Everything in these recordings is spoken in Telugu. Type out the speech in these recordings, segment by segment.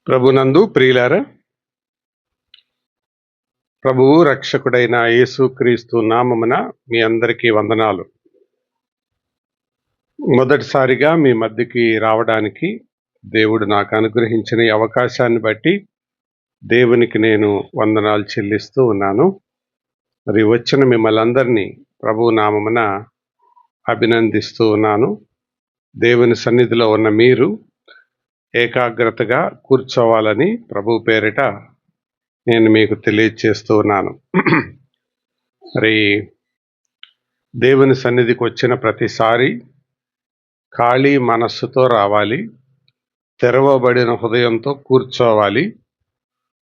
ప్రభునందు ప్రియులారా, ప్రభువు రక్షకుడైన యేసుక్రీస్తు నామమున మీ అందరికీ వందనాలు. మొదటిసారిగా మీ మధ్యకి రావడానికి దేవుడు నాకు అనుగ్రహించిన ఈ అవకాశాన్ని బట్టి దేవునికి నేను వందనాలు చెల్లిస్తూ ఉన్నాను. మరి వచ్చిన మిమ్మల్ని అందరినీ ప్రభువు నామమున అభినందిస్తూ ఉన్నాను. దేవుని సన్నిధిలో ఉన్న మీరు ఏకాగ్రతగా కూర్చోవాలని ప్రభు పేరిట నేను మీకు తెలియచేస్తూ ఉన్నాను. మరి దేవుని సన్నిధికి వచ్చిన ప్రతిసారి ఖాళీ మనస్సుతో రావాలి, తెరవబడిన హృదయంతో కూర్చోవాలి,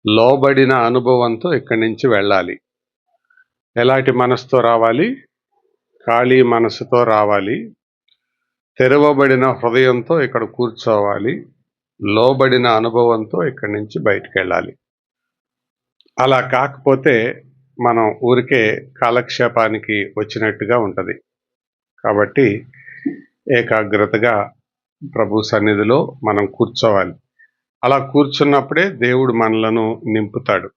లోబడిన అనుభవంతో ఇక్కడి నుంచి వెళ్ళాలి. ఎలాంటి మనసుతో రావాలి? ఖాళీ మనసుతో రావాలి, తెరవబడిన హృదయంతో ఇక్కడ కూర్చోవాలి, లోబడిన అనుభవంతో ఇక్కడి నుంచి బయటికి వెళ్ళాలి. అలా కాకపోతే మనం ఊరికే కాలక్షేపానికి వచ్చినట్టుగా ఉంటుంది. కాబట్టి ఏకాగ్రతగా ప్రభు సన్నిధిలో మనం కూర్చోవాలి. అలా కూర్చున్నప్పుడే దేవుడు మనలను నింపుతాడు.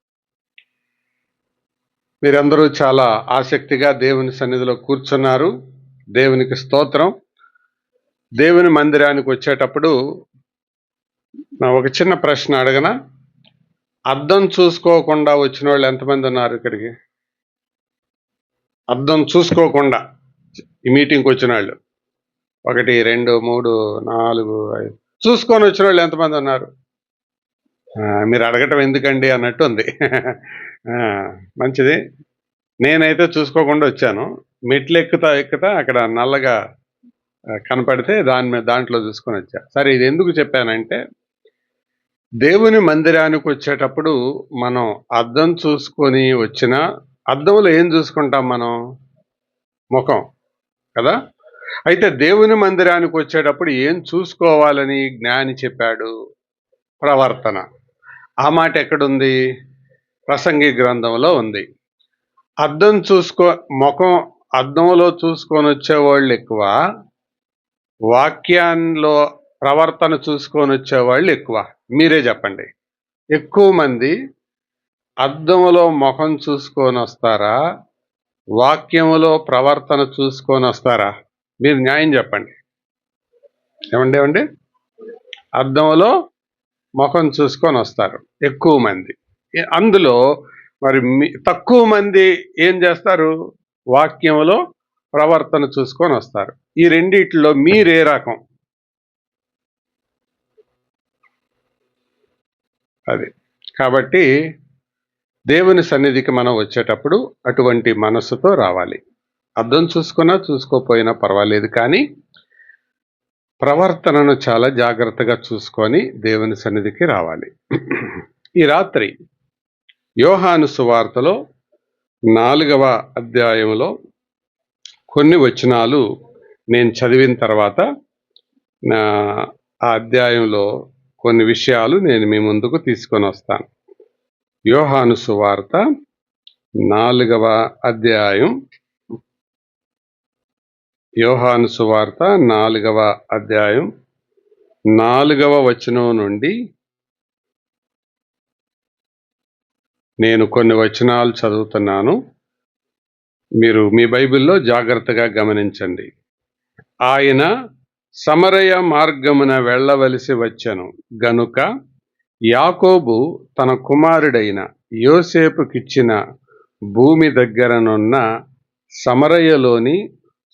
మీరందరూ చాలా ఆసక్తిగా దేవుని సన్నిధిలో కూర్చున్నారు. దేవునికి స్తోత్రం. దేవుని మందిరానికి వచ్చేటప్పుడు ఒక చిన్న ప్రశ్న అడగనా? అద్దం చూసుకోకుండా వచ్చిన వాళ్ళు ఎంతమంది ఉన్నారు ఇక్కడికి? అద్దం చూసుకోకుండా ఈ మీటింగ్కి వచ్చిన వాళ్ళు 1 2 3 4 5 చూసుకొని వచ్చిన వాళ్ళు ఎంతమంది ఉన్నారు? మీరు అడగటం ఎందుకండి అన్నట్టు ఉంది. మంచిది. నేనైతే చూసుకోకుండా వచ్చాను. మెట్లు ఎక్కుతా అక్కడ నల్లగా కనపడితే దాంట్లో చూసుకొని వచ్చా. సరే, ఇది ఎందుకు చెప్పానంటే, దేవుని మందిరానికి వచ్చేటప్పుడు మనం అద్దం చూసుకొని వచ్చినా, అద్దంలో ఏం చూసుకుంటాం మనం? ముఖం కదా. అయితే దేవుని మందిరానికి వచ్చేటప్పుడు ఏం చూసుకోవాలని జ్ఞాని చెప్పాడు? ప్రవర్తన. ఆ మాట ఎక్కడుంది? ప్రసంగి గ్రంథంలో ఉంది. ముఖం అద్దంలో చూసుకొని వచ్చేవాళ్ళు ఎక్కువ, వాక్యాల్లో ప్రవర్తన చూసుకొని వచ్చేవాళ్ళు ఎక్కువ. మీరే చెప్పండి. ఎక్కువ మంది అద్దంలో ముఖం చూసుకొని వస్తారా, వాక్యములో ప్రవర్తన చూసుకొని వస్తారా? మీరు న్యాయం చెప్పండి. ఏమండి? అద్దంలో ముఖం చూసుకొని వస్తారు ఎక్కువ మంది. అందులో మరి తక్కువ మంది ఏం చేస్తారు? వాక్యములో ప్రవర్తన చూసుకొని వస్తారు. ఈ రెండిట్లో మీరే రకం? అది. కాబట్టి దేవుని సన్నిధికి మనం వచ్చేటప్పుడు అటువంటి మనస్సుతో రావాలి. అర్థం చూసుకున్నా చూసుకోపోయినా పర్వాలేదు, కానీ ప్రవర్తనను చాలా జాగ్రత్తగా చూసుకొని దేవుని సన్నిధికి రావాలి. ఈ రాత్రి యోహాను సువార్తలో 4వ అధ్యాయంలో కొన్ని వచనాలు నేను చదివిన తర్వాత ఆ అధ్యాయంలో కొన్ని విషయాలు నేను మీ ముందుకు తీసుకొని వస్తాను. యోహాను సువార్త 4వ అధ్యాయం, యోహాను సువార్త 4వ అధ్యాయం 4వ వచనం నుండి నేను కొన్ని వచనాలు చదువుతున్నాను. మీరు మీ బైబిల్లో జాగ్రత్తగా గమనించండి. ఆయన సమరయ మార్గమున వెళ్ళవలసి వచ్చెను గనుక యాకోబు తన కుమారుడైన యోసేపుకిచ్చిన భూమి దగ్గరనున్న సమరయలోని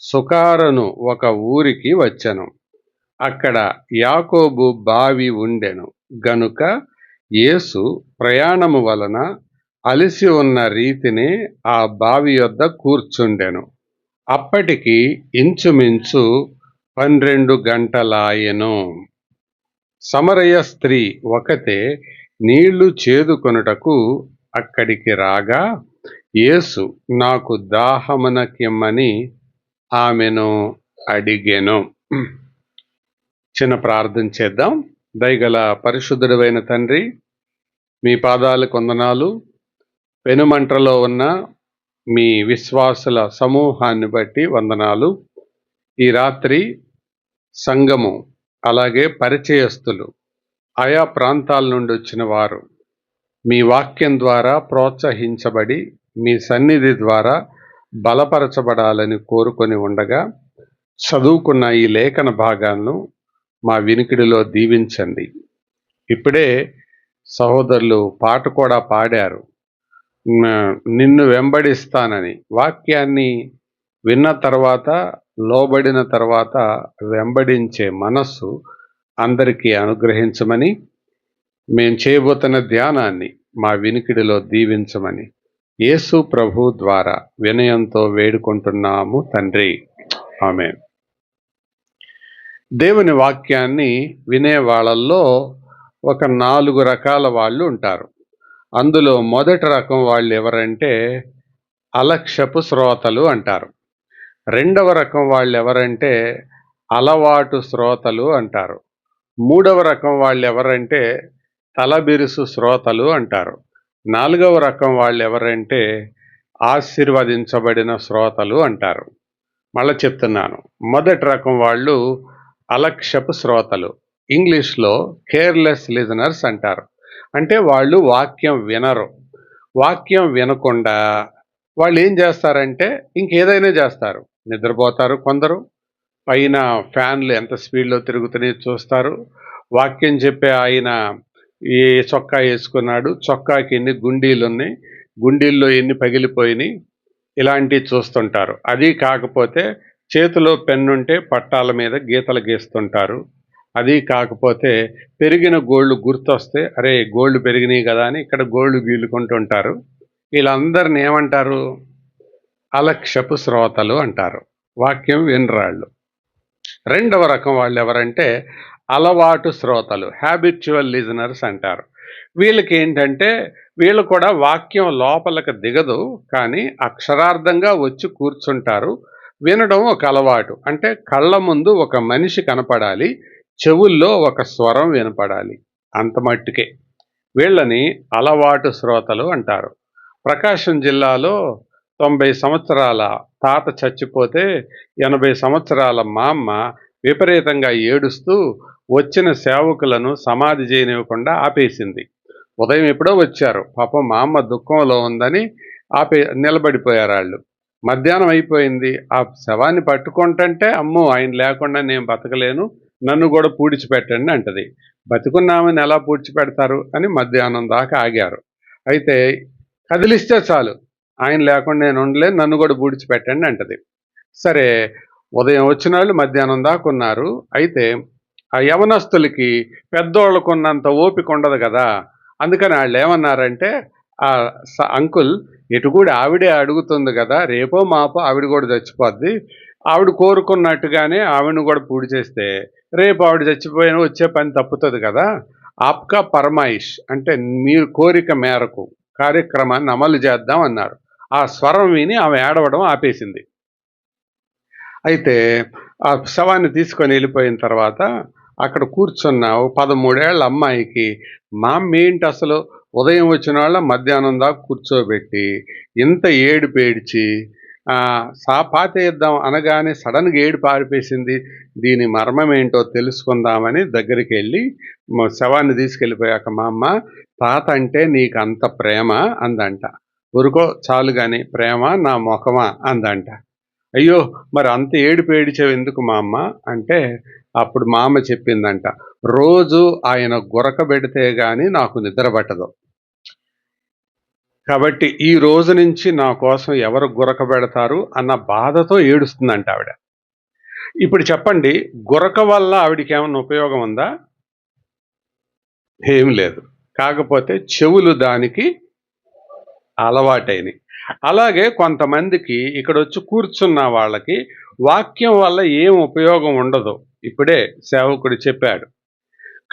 సుకారను ఒక ఊరికి వచ్చెను. అక్కడ యాకోబు బావి ఉండెను గనుక యేసు ప్రయాణము వలన అలిసి ఉన్న రీతిని ఆ బావి యొద్ద కూర్చుండెను. అప్పటికి ఇంచుమించు 12 గంటలాయెను. సమరయ స్త్రీ ఒకతే నీళ్లు చేదుకొనుటకు అక్కడికి రాగా యేసు నాకు దాహమునకిమ్మని ఆమెను అడిగెను. చిన్న ప్రార్థన చేద్దాం. దయగల పరిశుద్ధుడైన తండ్రి, మీ పాదాలకు వందనాలు. పెనుమంటలో ఉన్న మీ విశ్వాసుల సమూహాన్ని బట్టి వందనాలు. ఈ రాత్రి సంఘము అలాగే పరిచయస్తులు ఆయా ప్రాంతాల నుండి వచ్చిన వారు మీ వాక్యం ద్వారా ప్రోత్సహించబడి మీ సన్నిధి ద్వారా బలపరచబడాలని కోరుకొని ఉండగా చదువుకున్న ఈ లేఖన భాగాలను మా వినికిడిలో దీవించండి. ఇప్పుడే సహోదరులు పాట కూడా పాడారు, నిన్ను వెంబడిస్తానని. వాక్యాన్ని విన్న తర్వాత, లోబడిన తర్వాత వెంబడించే మనస్సు అందరికీ అనుగ్రహించమని, మేం చేయబోతున్న ధ్యానాన్ని మా వినికిడిలో దీవించమని యేసు ప్రభు ద్వారా వినయంతో వేడుకుంటున్నాము తండ్రి, ఆమేన్. దేవుని వాక్యాన్ని వినే వాళ్ళల్లో ఒక 4 రకాల వాళ్ళు ఉంటారు. అందులో మొదటి రకం వాళ్ళు ఎవరంటే అలక్ష్యపు శ్రోతలు అంటారు. రెండవ రకం వాళ్ళు ఎవరంటే అలవాటు శ్రోతలు అంటారు. మూడవ రకం వాళ్ళు ఎవరంటే తలబిరుసు శ్రోతలు అంటారు. నాలుగవ రకం వాళ్ళు ఎవరంటే ఆశీర్వదించబడిన శ్రోతలు అంటారు. మళ్ళీ చెప్తున్నాను, మొదటి రకం వాళ్ళు అలక్ష్యపు శ్రోతలు, ఇంగ్లీష్లో కేర్లెస్ లిజనర్స్ అంటారు. అంటే వాళ్ళు వాక్యం వినరు. వాక్యం వినకుండా వాళ్ళు ఏం చేస్తారంటే ఇంకేదైనా చేస్తారు. నిద్రపోతారు కొందరు, పైన ఫ్యాన్లు ఎంత స్పీడ్లో తిరుగుతున్నాయి చూస్తారు. వాక్యం చెప్పే ఆయన ఏ చొక్కా వేసుకున్నాడు, చొక్కాకి ఎన్ని గుండీలు ఉన్నాయి, గుండీల్లో ఎన్ని పగిలిపోయినాయి, ఇలాంటివి చూస్తుంటారు. అది కాకపోతే చేతిలో పెన్నుంటే పట్టాల మీద గీతలు గీస్తుంటారు. అది కాకపోతే పెరిగిన గోళ్ళు గుర్తొస్తే అరే గోళ్ళు పెరిగినాయి కదా అని ఇక్కడ గోళ్ళు గీలుకుంటుంటారు. వీళ్ళందరిని ఏమంటారు? అలక్ష్యపు శ్రోతలు అంటారు, వాక్యం వినరాళ్ళు. రెండవ రకం వాళ్ళు ఎవరంటే అలవాటు శ్రోతలు, హ్యాబిచువల్ లిజనర్స్ అంటారు. వీళ్ళకి ఏంటంటే వీళ్ళు కూడా వాక్యం లోపలికి దిగదు, కానీ అక్షరార్థంగా వచ్చి కూర్చుంటారు. వినడం ఒక అలవాటు. అంటే కళ్ళ ముందు ఒక మనిషి కనపడాలి, చెవుల్లో ఒక స్వరం వినపడాలి, అంత మట్టుకే. వీళ్ళని అలవాటు శ్రోతలు అంటారు. ప్రకాశం జిల్లాలో 90 సంవత్సరాల తాత చచ్చిపోతే 80 సంవత్సరాల మా అమ్మ విపరీతంగా ఏడుస్తూ వచ్చిన సేవకులను సమాధి చేయనివ్వకుండా ఆపేసింది. ఉదయం ఎప్పుడో వచ్చారు, పాపం మా అమ్మ దుఃఖంలో ఉందని నిలబడిపోయారు వాళ్ళు. మధ్యాహ్నం అయిపోయింది, ఆ శవాన్ని పట్టుకుంటుంటే అమ్మో ఆయన లేకుండా నేను బతకలేను, నన్ను కూడా పూడ్చిపెట్టండి అంటది. బతికున్నామని ఎలా పూడ్చిపెడతారు అని మధ్యాహ్నం దాకా ఆగారు. అయితే కదిలిస్తే చాలు, ఆయన లేకుండా నేను ఉండలేను, నన్ను కూడా పూడ్చిపెట్టండి అంటది. సరే, ఉదయం వచ్చిన వాళ్ళు మధ్యాహ్నం దాకా ఉన్నారు. అయితే ఆ యవనస్తులకి పెద్దోళ్ళకున్నంత ఓపిక ఉండదు కదా, అందుకని వాళ్ళు ఏమన్నారంటే, ఆ అంకుల్ ఇటు కూడా ఆవిడే అడుగుతుంది కదా, రేపో మాపో ఆవిడ కూడా చచ్చిపోద్ది, ఆవిడ కోరుకున్నట్టుగానే ఆవిడని కూడా పూడి చేస్తే రేపు ఆవిడ చచ్చిపోయిన వచ్చే పని తప్పుతుంది కదా, ఆప్కా పరమాయిష్ అంటే మీరు కోరిక మేరకు కార్యక్రమాన్ని అమలు చేద్దాం అన్నారు. ఆ స్వరం విని ఆమె ఏడవడం ఆపేసింది. అయితే ఆ శవాన్ని తీసుకొని వెళ్ళిపోయిన తర్వాత అక్కడ కూర్చున్న 13 ఏళ్ల అమ్మాయికి మా అమ్మ ఏంటి అసలు ఉదయం వచ్చిన వాళ్ళ మధ్యాహ్నం దాకా కూర్చోబెట్టి ఇంత ఏడుపు ఏడ్చి పాతేద్దాం అనగానే సడన్గా ఏడు పారిపేసింది, దీని మర్మం ఏంటో తెలుసుకుందామని దగ్గరికి వెళ్ళి శవాన్ని తీసుకెళ్ళిపోయాక మా అమ్మ, తాత అంటే నీకు అంత ప్రేమ అందంట. ఊరుకో చాలు కానీ ప్రేమ నా ముఖమా అందంట. అయ్యో మరి అంత ఏడుపు ఏడిచావు ఎందుకు మా అమ్మ అంటే, అప్పుడు మా అమ్మ చెప్పిందంట, రోజు ఆయన గురకబెడితే గాని నాకు నిద్ర పట్టదు, కాబట్టి ఈ రోజు నుంచి నా కోసం ఎవరు గురకబెడతారు అన్న బాధతో ఏడుస్తుందంట ఆవిడ. ఇప్పుడు చెప్పండి, గురక వల్ల ఆవిడికి ఏమన్నా ఉపయోగం ఉందా? ఏం లేదు. కాకపోతే చెవులు దానికి అలవాటైనవి. అలాగే కొంతమందికి ఇక్కడ వచ్చి కూర్చున్న వాళ్ళకి వాక్యం వల్ల ఏం ఉపయోగం ఉండదు, ఇప్పుడే సేవకుడు చెప్పాడు.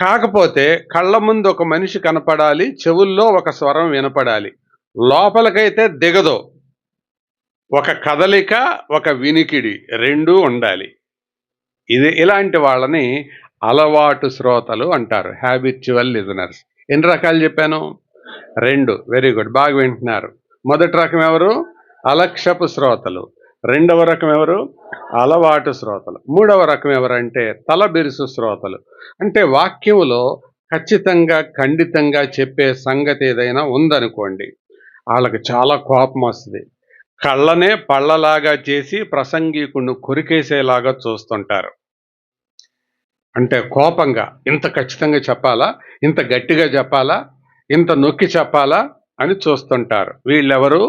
కాకపోతే కళ్ళ ముందు ఒక మనిషి కనపడాలి, చెవుల్లో ఒక స్వరం వినపడాలి, లోపలికైతే దిగదు. ఒక కదలిక, ఒక వినికిడి రెండూ ఉండాలి. ఇలాంటి వాళ్ళని అలవాటు శ్రోతలు అంటారు, హ్యాబిచువల్ లిజనర్స్. ఎన్ని రకాలు చెప్పాను? 2. వెరీ గుడ్, బాగా వింటున్నారు. మొదటి రకం ఎవరు? అలక్ష్యపు శ్రోతలు. రెండవ రకం ఎవరు? అలవాటు శ్రోతలు. మూడవ రకం ఎవరంటే తలబిరుసు శ్రోతలు. అంటే వాక్యంలో ఖచ్చితంగా, ఖండితంగా చెప్పే సంగతి ఏదైనా ఉందనుకోండి, ఆళ్ళకి చాలా కోపమొస్తది. కళ్ళనే పళ్ళలాగా చేసి ప్రసంగికుడిని కొరికేసేలాగా చూస్తుంటారు. అంటే కోపంగా ఇంత ఖచ్చితంగా చెప్పాలా? ఇంత గట్టిగా చెప్పాలా? ఇంత నొక్కి చెప్పాలా? అని చూస్తుంటారు. వీళ్ళెవరు?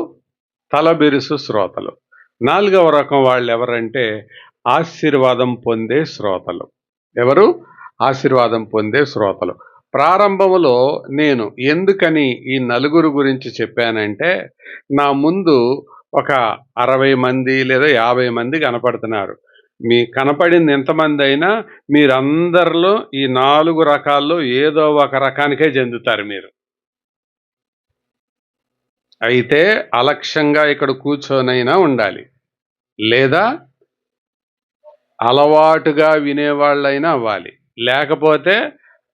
తలబిరుసు శ్రోతలు. నాలుగవ రకం వాళ్ళెవరంటే ఆశీర్వాదం పొందే శ్రోతలు. ఎవరు? ఆశీర్వాదం పొందే శ్రోతలు. ప్రారంభములో నేను ఎందుకని ఈ నలుగురు గురించి చెప్పానంటే, నా ముందు ఒక 60 మంది లేదా 50 మంది కనపడుతున్నారు. మీ కనపడింది ఎంతమందైనా మీరందరిలో ఈ 4 రకాల్లో ఏదో ఒక రకానికే చెందుతారు మీరు. అయితే అలక్ష్యంగా ఇక్కడ కూర్చొనైనా ఉండాలి. లేదా అలవాటుగా వినేవాళ్ళైనా అవ్వాలి. లేకపోతే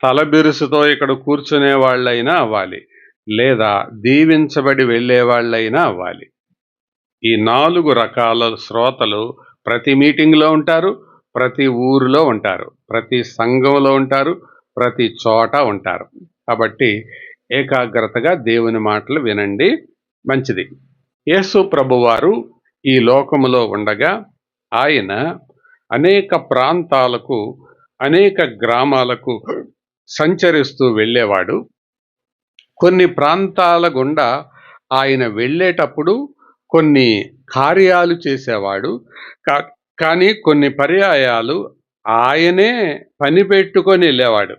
తలబిరుసుతో ఇక్కడ కూర్చునే వాళ్ళైనా అవ్వాలి. లేదా దీవించబడి వెళ్ళేవాళ్ళైనా అవ్వాలి. ఈ 4 రకాల శ్రోతలు ప్రతి మీటింగ్‌లో ఉంటారు. ప్రతి ఊరిలో ఉంటారు. ప్రతి సంఘంలో ఉంటారు. ప్రతి చోట ఉంటారు. కాబట్టి ఏకాగ్రతగా దేవుని మాటలు వినండి. మంచిది. యేసు ప్రభువారు ఈ లోకములో ఉండగా ఆయన అనేక ప్రాంతాలకు, అనేక గ్రామాలకు సంచరిస్తూ వెళ్ళేవాడు. కొన్ని ప్రాంతాల గుండా ఆయన వెళ్ళేటప్పుడు కొన్ని కార్యాలు చేసేవాడు. కా కానీ కొన్ని పర్యాయాలు ఆయనే పని పెట్టుకొని వెళ్ళేవాడు.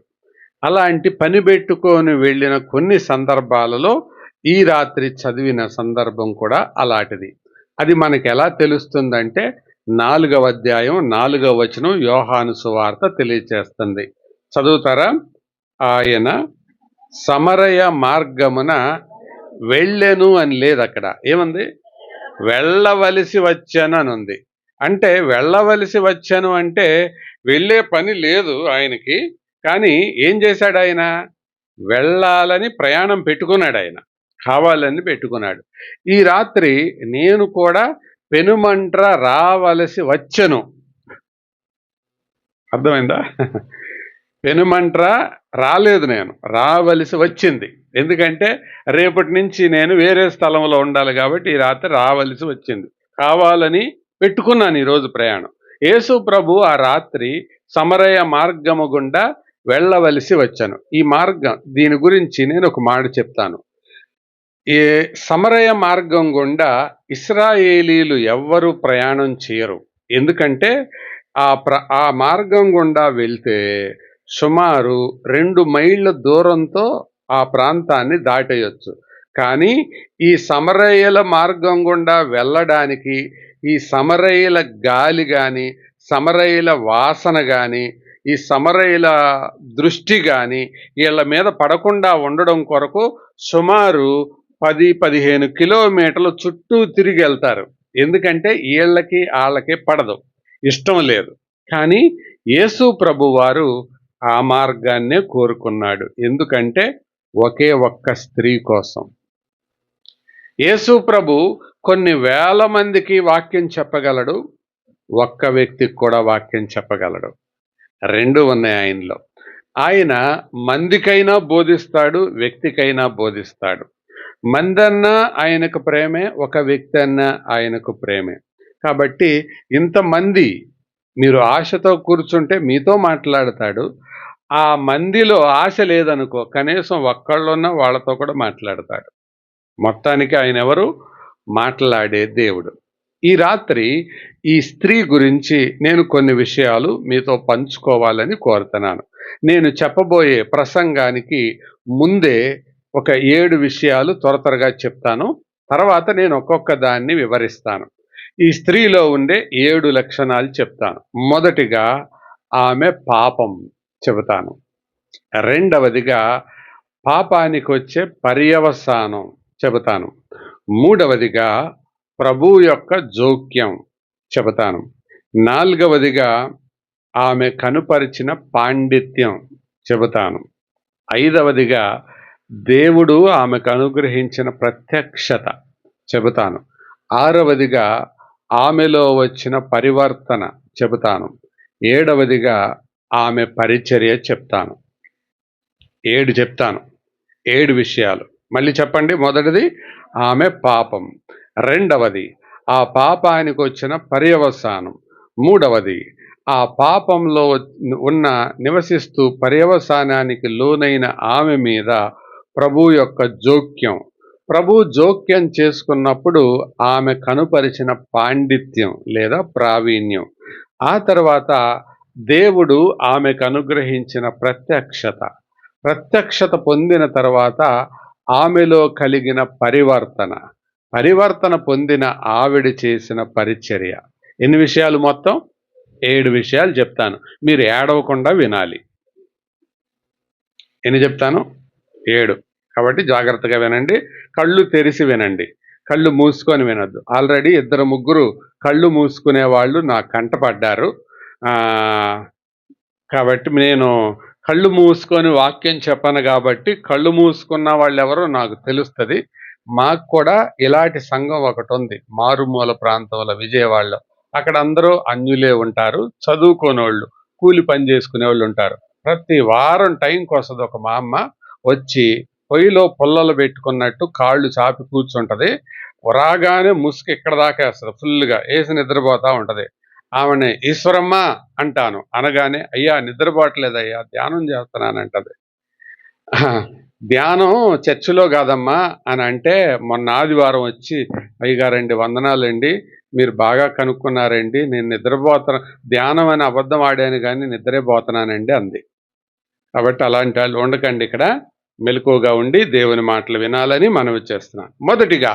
అలాంటి పని పెట్టుకొని వెళ్ళిన కొన్ని సందర్భాలలో ఈ రాత్రి చదివిన సందర్భం కూడా అలాంటిది. అది మనకెలా తెలుస్తుందంటే 4వ అధ్యాయం 4వ వచనం యోహాను సువార్త తెలియచేస్తుంది. చదువుతారా? ఆయన సమరయ మార్గమున వెళ్ళెను అని లేదక్కడ. ఏముంది? వెళ్ళవలసి వచ్చాను అని ఉంది. అంటే వెళ్ళవలసి వచ్చాను అంటే వెళ్ళే పని లేదు ఆయనకి. కానీ ఏం చేశాడు ఆయన? వెళ్ళాలని ప్రయాణం పెట్టుకున్నాడు ఆయన. కావాలని పెట్టుకున్నాడు. ఈ రాత్రి నేను కూడా పెనుమంట్ర రావలసి వచ్చెను. అర్థమైందా? పెనుమంట్ర రాలేదు నేను. రావలసి వచ్చింది. ఎందుకంటే రేపటి నుంచి నేను వేరే స్థలంలో ఉండాలి కాబట్టి ఈ రాత్రి రావలసి వచ్చింది. కావాలని పెట్టుకున్నాను ఈరోజు ప్రయాణం. యేసు ప్రభు ఆ రాత్రి సమరయ మార్గము గుండా వెళ్ళవలసి వచ్చాను. ఈ మార్గం దీని గురించి నేను ఒక మాట చెప్తాను. ఈ సమరయ మార్గం గుండా ఇశ్రాయేలీలు ఎవ్వరూ ప్రయాణం చేయరు. ఎందుకంటే ఆ మార్గం గుండా వెళ్తే సుమారు 2 మైళ్ళ దూరంతో ఆ ప్రాంతాన్ని దాటేయొచ్చు. కానీ ఈ సమరయ్యల మార్గం గుండా వెళ్ళడానికి ఈ సమరయ్యల గాలి గాని, సమరయ్యల వాసన గాని, ఈ సమరయ్యల దృష్టి గాని వీళ్ళ మీద పడకుండా ఉండడం కొరకు సుమారు 10-15 కిలోమీటర్లు చుట్టూ తిరిగి వెళ్తారు. ఎందుకంటే వీళ్ళకి ఆళ్ళకి పడదు, ఇష్టం లేదు. కానీ యేసు ప్రభువారు ఆ మార్గాన్నే కోరుకున్నాడు. ఎందుకంటే ఒకే ఒక్క స్త్రీ కోసం. యేసు ప్రభు కొన్ని వేల మందికి వాక్యం చెప్పగలడు. ఒక్క వ్యక్తికి కూడా వాక్యం చెప్పగలడు. 2 ఉన్నాయి ఆయనలో. ఆయన మందికైనా బోధిస్తాడు, వ్యక్తికైనా బోధిస్తాడు. మందన్నా ఆయనకు ప్రేమే, ఒక వ్యక్తి అన్నా ఆయనకు ప్రేమే. కాబట్టి ఇంతమంది మీరు ఆశతో కూర్చుంటే మీతో మాట్లాడతాడు. ఆ మందిలో ఆశ లేదనుకో, కనీసం ఒక్కళ్ళున్నా వాళ్ళతో కూడా మాట్లాడతాడు. మొత్తానికి ఆయన ఎవరు? మాట్లాడే దేవుడు. ఈ రాత్రి ఈ స్త్రీ గురించి నేను కొన్ని విషయాలు మీతో పంచుకోవాలని కోరుతున్నాను. నేను చెప్పబోయే ప్రసంగానికి ముందే ఒక 7 విషయాలు త్వరగా చెప్తాను. తర్వాత నేను ఒక్కొక్క దాన్ని వివరిస్తాను. ఈ స్త్రీలో ఉండే 7 లక్షణాలు చెప్తాను. మొదటిగా ఆమె పాపం చెబుతాను. రెండవదిగా పాపానికి వచ్చే పర్యవసానం చెబుతాను. మూడవదిగా ప్రభువు యొక్క జోక్యం చెబుతాను. నాలుగవదిగా ఆమె కనుపరిచిన పాండిత్యం చెబుతాను. ఐదవదిగా దేవుడు ఆమెకు అనుగ్రహించిన ప్రత్యక్షత చెబుతాను. ఆరవదిగా ఆమెలో వచ్చిన పరివర్తన చెబుతాను. ఏడవదిగా ఆమె పరిచర్య చెప్తాను. 7 చెప్తాను. 7 విషయాలు. మళ్ళీ చెప్పండి. మొదటిది ఆమె పాపం. రెండవది ఆ పాపానికొచ్చిన పర్యవసానం. మూడవది ఆ పాపంలో నివసిస్తూ పర్యవసానానికి లోనైన ఆమె మీద ప్రభువు యొక్క జోక్యం. ప్రభువు జోక్యం చేసుకున్నప్పుడు ఆమె కనుపరిచిన పాండిత్యం లేదా ప్రావీణ్యం. ఆ తర్వాత దేవుడు ఆమెకు అనుగ్రహించిన ప్రత్యక్షత పొందిన తర్వాత ఆమెలో కలిగిన పరివర్తన పొందిన ఆవిడ చేసిన పరిచర్య. ఎన్ని విషయాలు? మొత్తం 7 విషయాలు చెప్తాను. మీరు ఏడవకుండా వినాలి. ఎన్ని చెప్తాను? 7. కాబట్టి జాగ్రత్తగా వినండి. కళ్ళు తెరిచి వినండి, కళ్ళు మూసుకొని వినొద్దు. ఆల్రెడీ 2-3 కళ్ళు మూసుకునే వాళ్ళు నా కంటపడ్డారు. కాబట్టి నేను కళ్ళు మూసుకొని వాక్యం చెప్పను కాబట్టి కళ్ళు మూసుకున్న వాళ్ళు ఎవరో నాకు తెలుస్తుంది. మాకు కూడా ఇలాంటి సంఘం ఒకటి ఉంది మారుమూల ప్రాంతంలో, విజయవాడలో. అక్కడ అందరూ అన్యులే ఉంటారు, చదువుకోనోళ్ళు, కూలి పని చేసుకునే వాళ్ళు ఉంటారు. ప్రతి వారం టైంకి వస్తుంది ఒక మా అమ్మ వచ్చి పొయ్యిలో పుల్లలు పెట్టుకున్నట్టు కాళ్ళు చాపి కూర్చుంటది. రాగానే ముసుగు ఇక్కడ దాకా వేస్తుంది, ఫుల్గా వేసి నిద్రపోతా ఉంటది. ఆమెని ఈశ్వరమ్మ అంటాను. అనగానే అయ్యా నిద్రపోవట్లేదయ్యా, ధ్యానం చేస్తున్నానంటది. ధ్యానం చర్చిలో కాదమ్మా అని అంటే, మొన్న ఆదివారం వచ్చి అయ్యగారండి వందనాలండి, మీరు బాగా కనుక్కున్నారండి, నేను నిద్రపోతున్నా, ధ్యానం అని అబద్ధం ఆడాను కానీ నిద్రపోతున్నానండి అంది. కాబట్టి అలాంటి వాళ్ళు ఉండకండి, ఇక్కడ మెలకువగా ఉండి దేవుని మాటలు వినాలని మనవి చేస్తున్నాను. మొదటిగా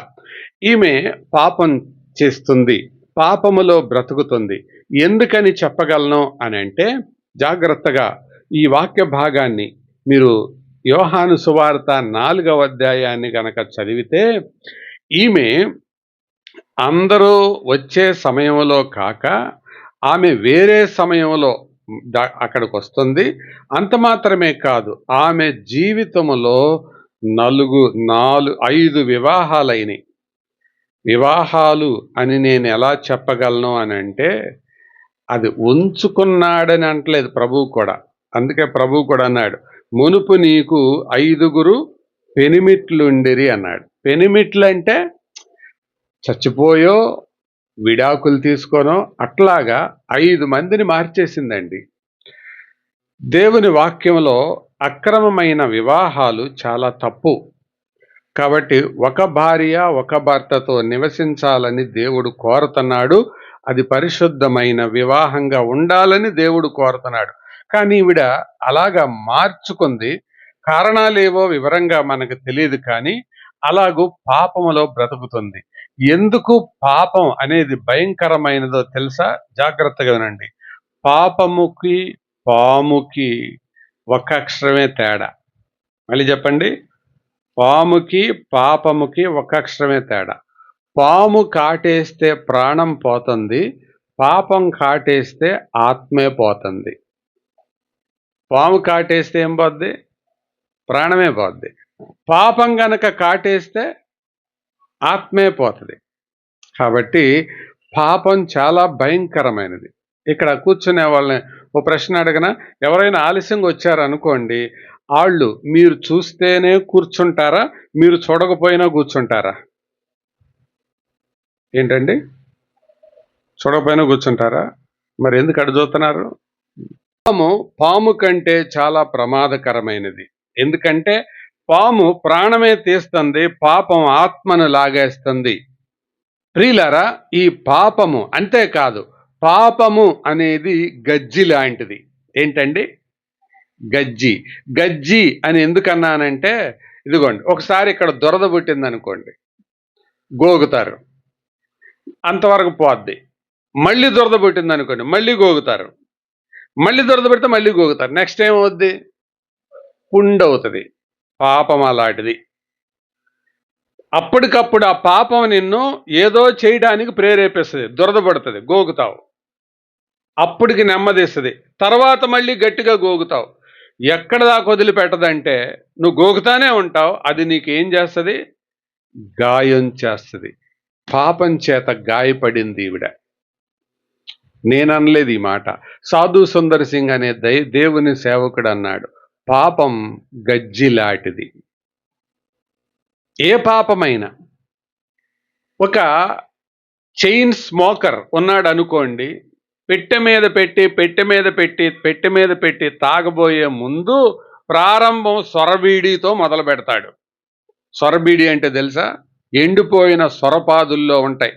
ఈమె పాపం చేస్తుంది, పాపములో బ్రతుకుతుంది. ఎందుకని చెప్పగలను అని అంటే, జాగ్రత్తగా ఈ వాక్య భాగాన్ని మీరు యోహాను సువార్త 4వ అధ్యాయాన్ని గనక చదివితే, ఈమె అందరూ వచ్చే సమయంలో కాక ఆమె వేరే సమయంలో అక్కడికి వస్తుంది. అంత మాత్రమే కాదు, ఆమె జీవితంలో 5 వివాహాలైనవి. వివాహాలు అని నేను ఎలా చెప్పగలను అని అంటే, అది ఉంచుకున్నాడని అంటలేదు ప్రభువు కూడా. అందుకే ప్రభువు కూడా అన్నాడు, మునుపు నీకు 5 పెనిమిట్లుండిరి అన్నాడు. పెనిమిట్లు అంటే చచ్చిపోయో విడాకులు తీసుకోనో అట్లాగా 5 మందిని మార్చేసిందండి. దేవుని వాక్యంలో అక్రమమైన వివాహాలు చాలా తప్పు. కాబట్టి ఒక భార్య ఒక భర్తతో నివసించాలని దేవుడు కోరుతున్నాడు. అది పరిశుద్ధమైన వివాహంగా ఉండాలని దేవుడు కోరుతున్నాడు. కానీ ఈవిడ అలాగా మార్చుకుంది. కారణాలేవో వివరంగా మనకు తెలియదు, కానీ అలాగూ పాపములో బ్రతుకుతుంది. ఎందుకు పాపం అనేది భయంకరమైనదో తెలుసా? జాగ్రత్తగా వినండి. పాపముకి పాముకి ఒక అక్షరమే తేడా. మళ్ళీ చెప్పండి. పాముకి పాపముకి ఒక అక్షరమే తేడా. పాము కాటేస్తే ప్రాణం పోతుంది, పాపం కాటేస్తే ఆత్మే పోతుంది. పాము కాటేస్తే ఏం పోద్ది? ప్రాణమే పోద్ది. పాపం గనక కాటేస్తే ఆత్మే పోతుంది. కాబట్టి పాపం చాలా భయంకరమైనది. ఇక్కడ కూర్చునే వాళ్ళని ఓ ప్రశ్న అడగనా? ఎవరైనా ఆలస్యంగా వచ్చారనుకోండి, వాళ్ళు మీరు చూస్తేనే కూర్చుంటారా, మీరు చూడకపోయినా కూర్చుంటారా? ఏంటండి? చూడకపోయినా కూర్చుంటారా? మరి ఎందుకు అడు చూస్తున్నారు? పాము కంటే చాలా ప్రమాదకరమైనది. ఎందుకంటే పాము ప్రాణమే తీస్తుంది, పాపం ఆత్మను లాగేస్తుంది. ప్రియులారా, ఈ పాపము అంతేకాదు, పాపము అనేది గజ్జి లాంటిది. ఏంటండి? గజ్జి. గజ్జి అని ఎందుకన్నానంటే, ఇదిగోండి, ఒకసారి ఇక్కడ దురద పుట్టింది అనుకోండి, గోగుతారు, అంతవరకు పోద్ది. మళ్ళీ దురద పుట్టింది అనుకోండి, మళ్ళీ గోగుతారు, మళ్ళీ దురద పెడితే మళ్ళీ గోగుతారు. నెక్స్ట్ ఏమవుద్ది? పుండవుతుంది. పాపం అలాంటిది. అప్పటికప్పుడు ఆ పాపం నిన్ను ఏదో చేయడానికి ప్రేరేపిస్తుంది, దురద పడుతుంది, గోగుతావు, అప్పటికి నెమ్మదిస్తుంది, తర్వాత మళ్ళీ గట్టిగా గోగుతావు. ఎక్కడ దాకా వదిలిపెట్టదంటే నువ్వు గోగుతానే ఉంటావు. అది నీకేం చేస్తుంది? గాయం చేస్తుంది. పాపం చేత గాయపడింది ఈవిడ. నేననలేదు ఈ మాట, సాధు సుందర్ సింగ్ అనే దేవుని సేవకుడు అన్నాడు, పాపం గజ్జిలాంటిది. ఏ పాపమైనా ఒక చైన్ స్మోకర్ ఉన్నాడు అనుకోండి, పెట్టె మీద పెట్టి తాగబోయే ముందు ప్రారంభం సొరబీడితో మొదలు పెడతాడు. సొరబీడి అంటే తెలుసా? ఎండిపోయిన సొరపాదుల్లో ఉంటాయి.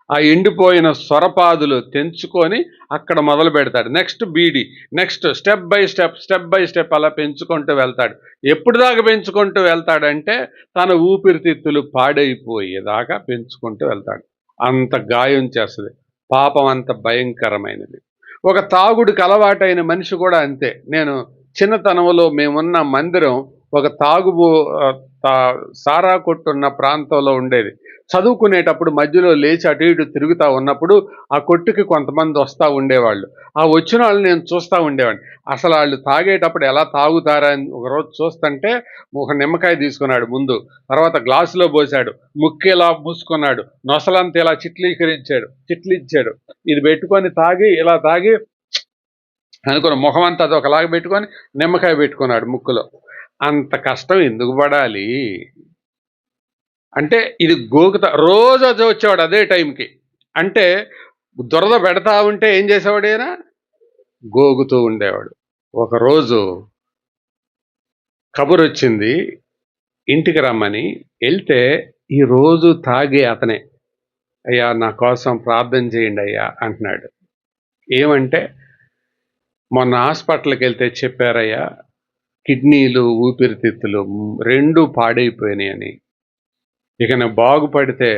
ఆ ఎండిపోయిన సొరపాదులు తెంచుకొని అక్కడ మొదలు పెడతాడు. నెక్స్ట్ బీడి, నెక్స్ట్ స్టెప్ బై స్టెప్ అలా పెంచుకుంటూ వెళ్తాడు. ఎప్పుడు దాకా పెంచుకుంటూ వెళ్తాడంటే తన ఊపిరితిత్తులు పాడైపోయేదాకా పెంచుకుంటూ వెళ్తాడు. అంత గాయం చేస్తుంది. పాపం అంత భయంకరమైనది. ఒక తాగుడికి అలవాటైన మనిషి కూడా అంతే. నేను చిన్నతనంలో మేమున్న మందిరం ఒక సారా కొట్టున్న ప్రాంతంలో ఉండేది. చదువుకునేటప్పుడు మధ్యలో లేచి అటు ఇటు తిరుగుతూ ఉన్నప్పుడు ఆ కొట్టుకి కొంతమంది వస్తూ ఉండేవాళ్ళు. ఆ వచ్చిన వాళ్ళు నేను చూస్తూ ఉండేవాడిని. అసలు వాళ్ళు తాగేటప్పుడు ఎలా తాగుతారా అని ఒకరోజు చూస్తుంటే ఒక నిమ్మకాయ తీసుకున్నాడు ముందు, తర్వాత గ్లాసులో పోసాడు, ముక్కు ఇలా మూసుకున్నాడు, నొసలంతా ఇలా చిట్లిచ్చాడు. ఇది పెట్టుకొని ఇలా తాగి అనుకున్న ముఖం అంతా అది ఒకలాగా పెట్టుకొని నిమ్మకాయ పెట్టుకున్నాడు ముక్కులో. అంత కష్టం ఎందుకు పడాలి అంటే ఇది రోజు అది వచ్చేవాడు అదే టైంకి. అంటే దురద పెడతా ఉంటే ఏం చేసేవాడు అయినా గోగుతూ ఉండేవాడు. ఒకరోజు కబురు వచ్చింది ఇంటికి రమ్మని. వెళ్తే ఈరోజు తాగే అతనే, అయ్యా నా కోసం ప్రార్థన చేయండి అయ్యా అంటున్నాడు. ఏమంటే మొన్న హాస్పిటల్కి వెళ్తే చెప్పారయ్యా కిడ్నీలు ఊపిరితిత్తులు రెండు పాడైపోయినాయి అని. ఇక నేను బాగుపడితే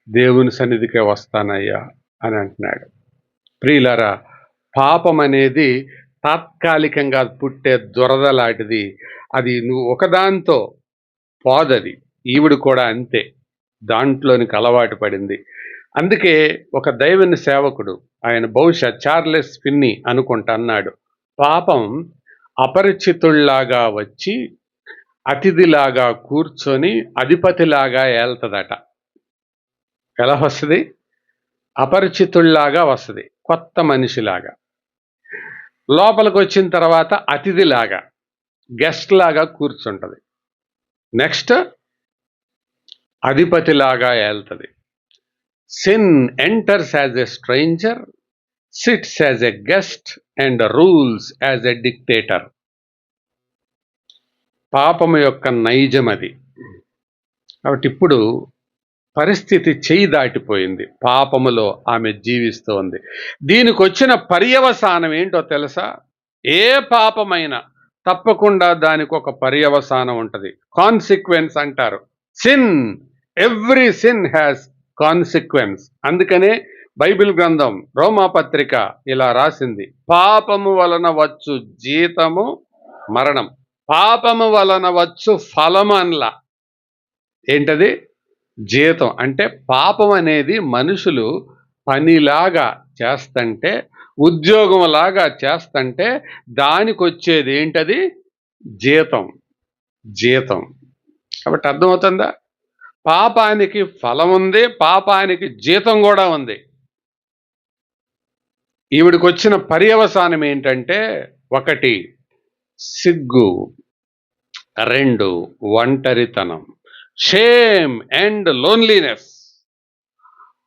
దేవుని సన్నిధికే వస్తానయ్యా అని అంటున్నాడు. ప్రియులారా, పాపం అనేది తాత్కాలికంగా పుట్టే దురద లాంటిది. అది నువ్వు ఒకదాంతో పోదది. ఈవిడు కూడా అంతే, దాంట్లోనికి అలవాటు పడింది. అందుకే ఒక దైవని సేవకుడు, ఆయన బహుశా చార్లెస్ ఫిన్నీ అనుకుంటా, అన్నాడు, పాపం అపరిచితుల్లాగా వచ్చి అతిథిలాగా కూర్చొని అధిపతిలాగా ఏల్తదట. ఎలా వస్తుంది? అపరిచితుల్లాగా వస్తుంది, కొత్త మనిషిలాగా. లోపలికి వచ్చిన తర్వాత అతిథిలాగా, గెస్ట్ లాగా కూర్చుంటుంది. నెక్స్ట్ అధిపతిలాగా ఏల్తది. Sin enters as a stranger, sits as a guest and rules as a dictator. పాపము యొక్క నైజం అది. కాబట్టి ఇప్పుడు పరిస్థితి చేయి దాటిపోయింది. పాపములో ఆమె జీవిస్తోంది. దీనికి వచ్చిన పర్యవసానం ఏంటో తెలుసా? ఏ పాపమైనా తప్పకుండా దానికి ఒక పర్యవసానం ఉంటుంది. కాన్సిక్వెన్స్ అంటారు. Sin, every sin has consequence. అందుకనే బైబిల్ గ్రంథం రోమాపత్రిక ఇలా రాసింది, పాపము వలన వచ్చు జీతము మరణం, పాపము వలన వచ్చు ఫలము అనలా. ఏంటది? జీతం. అంటే పాపం అనేది మనుషులు పనిలాగా చేస్తంటే, ఉద్యోగంలాగా చేస్తంటే దానికి వచ్చేది ఏంటది? జీతం. కాబట్టి అర్థమవుతుందా? పాపానికి ఫలం ఉంది, పాపానికి జీతం కూడా ఉంది. ఈవిడికి వచ్చిన పర్యవసానం ఏంటంటే, 1 సిగ్గు, 2 ఒంటరితనం, షేమ్ అండ్ లోన్లీనెస్.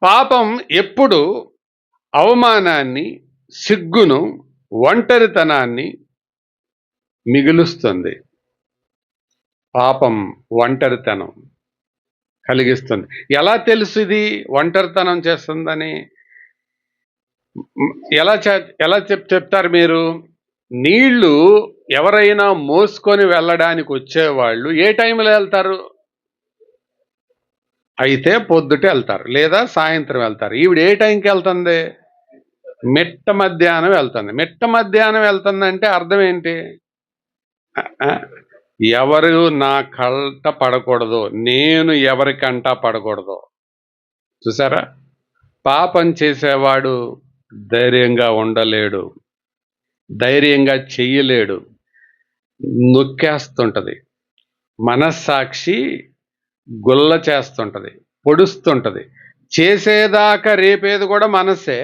పాపం ఎప్పుడు అవమానాన్ని, సిగ్గును, ఒంటరితనాన్ని మిగులుస్తుంది. పాపం ఒంటరితనం కలిగిస్తుంది. ఎలా తెలుసు ఇది ఒంటరితనం చేస్తుందని? ఎలా చెప్తారు మీరు? నీళ్లు ఎవరైనా మోసుకొని వెళ్ళడానికి వచ్చేవాళ్ళు ఏ టైంలో వెళ్తారు? అయితే పొద్దుటే వెళ్తారు, లేదా సాయంత్రం వెళ్తారు. ఈవిడ ఏ టైంకి వెళ్తుంది? మిట్ట మధ్యాహ్నం వెళ్తుంది. మిట్ట మధ్యాహ్నం వెళ్తుందంటే అర్థం ఏంటి? ఎవరు నా కంట పడకూడదు, నేను ఎవరికంటా పడకూడదు. చూసారా? పాపం చేసేవాడు ధైర్యంగా ఉండలేడు, ధైర్యంగా చెయ్యలేడు, నొక్కేస్తుంటది. మనస్సాక్షి గుల్ల చేస్తుంటది, పొడుస్తుంటది. చేసేదాకా రేపేది కూడా మనస్సే,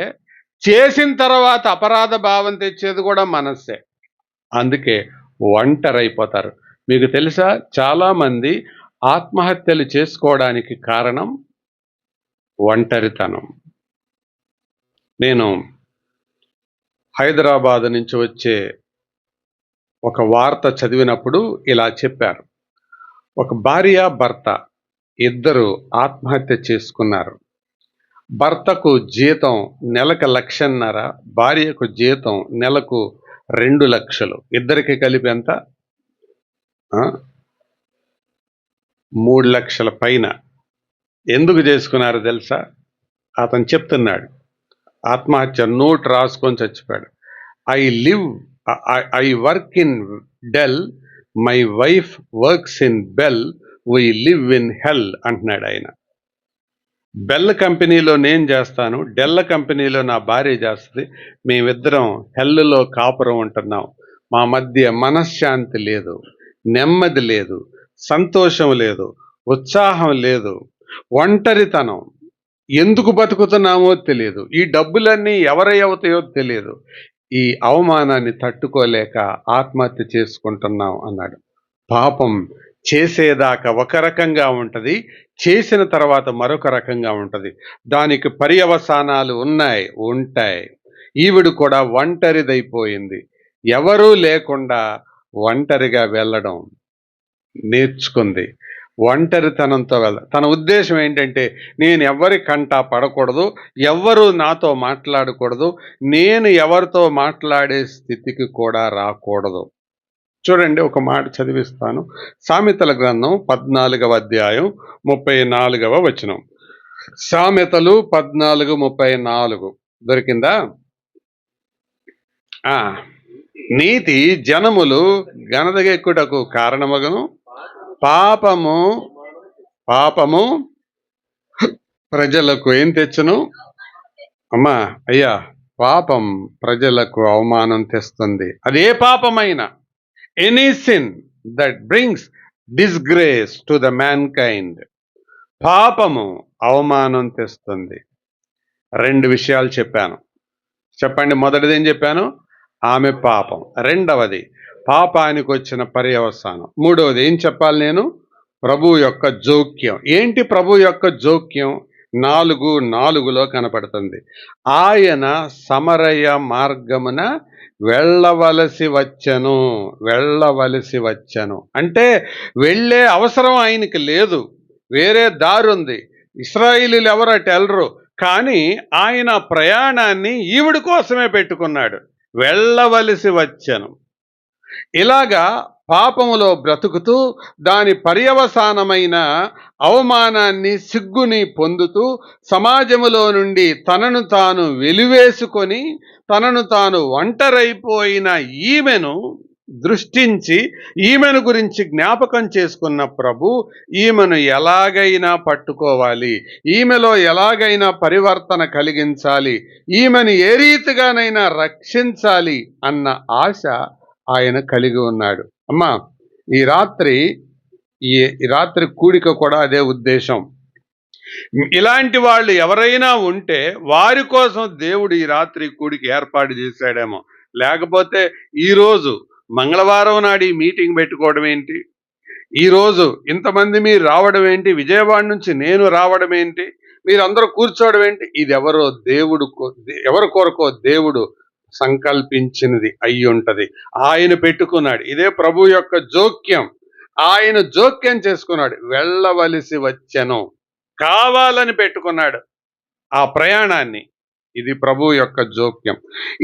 చేసిన తర్వాత అపరాధ భావం తెచ్చేది కూడా మనస్సే. అందుకే ఒంటరైపోతారు. మీకు తెలుసా, చాలామంది ఆత్మహత్యలు చేసుకోవడానికి కారణం ఒంటరితనం. నేను హైదరాబాద్ నుంచి వచ్చే ఒక వార్త చదివినప్పుడు ఇలా చెప్పారు. ఒక భార్య భర్త ఇద్దరు ఆత్మహత్య చేసుకున్నారు. భర్తకు జీతం నెలకు 1,50,000, భార్యకు జీతం నెలకు 2,00,000. ఇద్దరికి కలిపి ఎంత? 3,00,000 పైన. ఎందుకు చేసుకున్నారు తెలుసా? అతను చెప్తున్నాడు, ఆత్మహత్య నోట్ రాసుకొని చచ్చిపోయాడు. I work in Dell, my wife works in Bell, we live in hell అంటున్నాడు ఆయన. బెల్ కంపెనీలో నేను చేస్తాను, డెల్ కంపెనీలో నా భార్య చేస్తుంది. మేమిద్దరం హెల్లులో కాపురం ఉంటున్నాం. మా మధ్య మనశ్శాంతి లేదు, నెమ్మది లేదు, సంతోషం లేదు, ఉత్సాహం లేదు, ఒంటరితనం. ఎందుకు బతుకుతున్నామో తెలియదు. ఈ డబ్బులన్నీ ఎవరై అవుతాయో తెలియదు. ఈ అవమానాన్ని తట్టుకోలేక ఆత్మహత్య చేసుకుంటున్నాం అన్నాడు. పాపం చేసేదాకా ఒక రకంగా ఉంటుంది, చేసిన తర్వాత మరొక రకంగా ఉంటుంది. దానికి పర్యవసానాలు ఉంటాయి. ఈవిడ కూడా ఒంటరిదైపోయింది. ఎవరూ లేకుండా ఒంటరిగా వెళ్ళడం నేర్చుకుంది. ఒంటరితనంతో తన ఉద్దేశం ఏంటంటే, నేను ఎవరి కంటా పడకూడదు, ఎవ్వరూ నాతో మాట్లాడకూడదు, నేను ఎవరితో మాట్లాడే స్థితికి కూడా రాకూడదు. చూడండి, ఒక మాట చదివిస్తాను. సామెతల గ్రంథం 14వ అధ్యాయం 34వ వచనం. సామెతలు 14:34 దొరికిందా? నీతి జనములు గనదగెక్కుటకు కారణమగును, పాపము ప్రజలకు ఏం తెచ్చును? అమ్మా అయ్యా, పాపం ప్రజలకు అవమానం తెస్తుంది. అదే పాపమైనా, any sin that brings disgrace to the mankind, పాపము అవమానం తెస్తుంది. 2 విషయాలు చెప్పాను. చెప్పండి. మొదటిది ఏం చెప్పాను? ఆమె పాపం. రెండవది పాపానికి వచ్చిన పర్యవసానం. మూడవది ఏం చెప్పాలి నేను? ప్రభు యొక్క జోక్యం. ఏంటి ప్రభు యొక్క జోక్యం? 4:4లో కనపడుతుంది. ఆయన సమరయ మార్గమున వెళ్ళవలసి వచ్చెను. అంటే వెళ్ళే అవసరం ఆయనకి లేదు, వేరే దారి ఉంది. ఇశ్రాయేలీయులు ఎవరు అటు వెళ్ళరు, కానీ ఆయన ప్రయాణాన్ని ఈవిడ కోసమే పెట్టుకున్నాడు. వెళ్ళవలసి వచ్చెను. ఇలాగా పాపములో బ్రతుకుతూ దాని పర్యవసానమైన అవమానాన్ని, సిగ్గుని పొందుతూ సమాజములో నుండి తనను తాను వెలివేసుకొని తనను తాను ఒంటరైపోయిన ఈమెను దృష్టించి ఈమెను గురించి జ్ఞాపకం చేసుకున్న ప్రభు ఈమెను ఎలాగైనా పట్టుకోవాలి, ఈమెలో ఎలాగైనా పరివర్తన కలిగించాలి, ఈమెను ఏ రీతిగానైనా రక్షించాలి అన్న ఆశ ఆయన కలిగి ఉన్నాడు. అమ్మా, ఈ రాత్రి కూడిక కూడా అదే ఉద్దేశం. ఇలాంటి వాళ్ళు ఎవరైనా ఉంటే వారి కోసం దేవుడు ఈ రాత్రి కూడిక ఏర్పాటు చేశాడేమో. లేకపోతే ఈరోజు మంగళవారం నాడు ఈ మీటింగ్ పెట్టుకోవడం ఏంటి, ఈరోజు ఇంతమంది మీరు రావడం ఏంటి, విజయవాడ నుంచి నేను రావడం ఏంటి, మీరందరూ కూర్చోవడం ఏంటి? ఇది ఎవరి కొరకో దేవుడు సంకల్పించినది అయి ఉంటది. ఆయన పెట్టుకున్నాడు. ఇదే ప్రభు యొక్క జోక్యం. ఆయన జోక్యం చేసుకున్నాడు. వెళ్ళవలసి వచ్చెను, కావాలని పెట్టుకున్నాడు ఆ ప్రయాణాన్ని. ఇది ప్రభు యొక్క జోక్యం.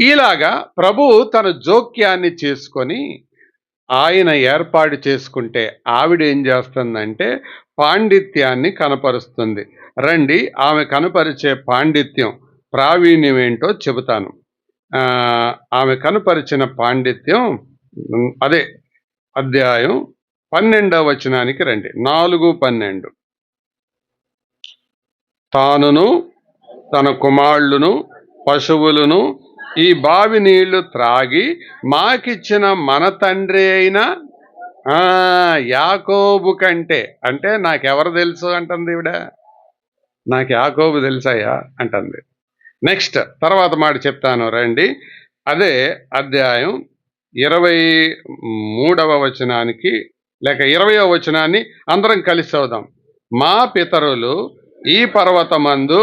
ఇలాగా ప్రభు తన జోక్యాన్ని చేసుకొని ఆయన ఏర్పాటు చేసుకుంటే ఆవిడ ఏం చేస్తుందంటే పాండిత్యాన్ని కనపరుస్తుంది. రండి, ఆమె కనపరిచే పాండిత్యం, ప్రావీణ్యం ఏంటో చెబుతాను. ఆమె కనపరిచిన పాండిత్యం అదే అధ్యాయం 12వ వచనానికి రండి. 4:12. తానును తన కుమారులను పశువులను ఈ బావి నీళ్లు త్రాగి మాకిచ్చిన మన తండ్రి అయిన యాకోబు కంటే, అంటే నాకెవరు తెలుసు అంటుంది ఈవిడ, నాకు యాకోబు తెలుసయ్యా అంటుంది. నెక్స్ట్ తర్వాత మాట చెప్తాను రండి. అదే అధ్యాయం 23వ వచనానికి లేక 20వ వచనాన్ని అందరం కలిసి చదువుదాం. మా పితరులు ఈ పర్వతమందు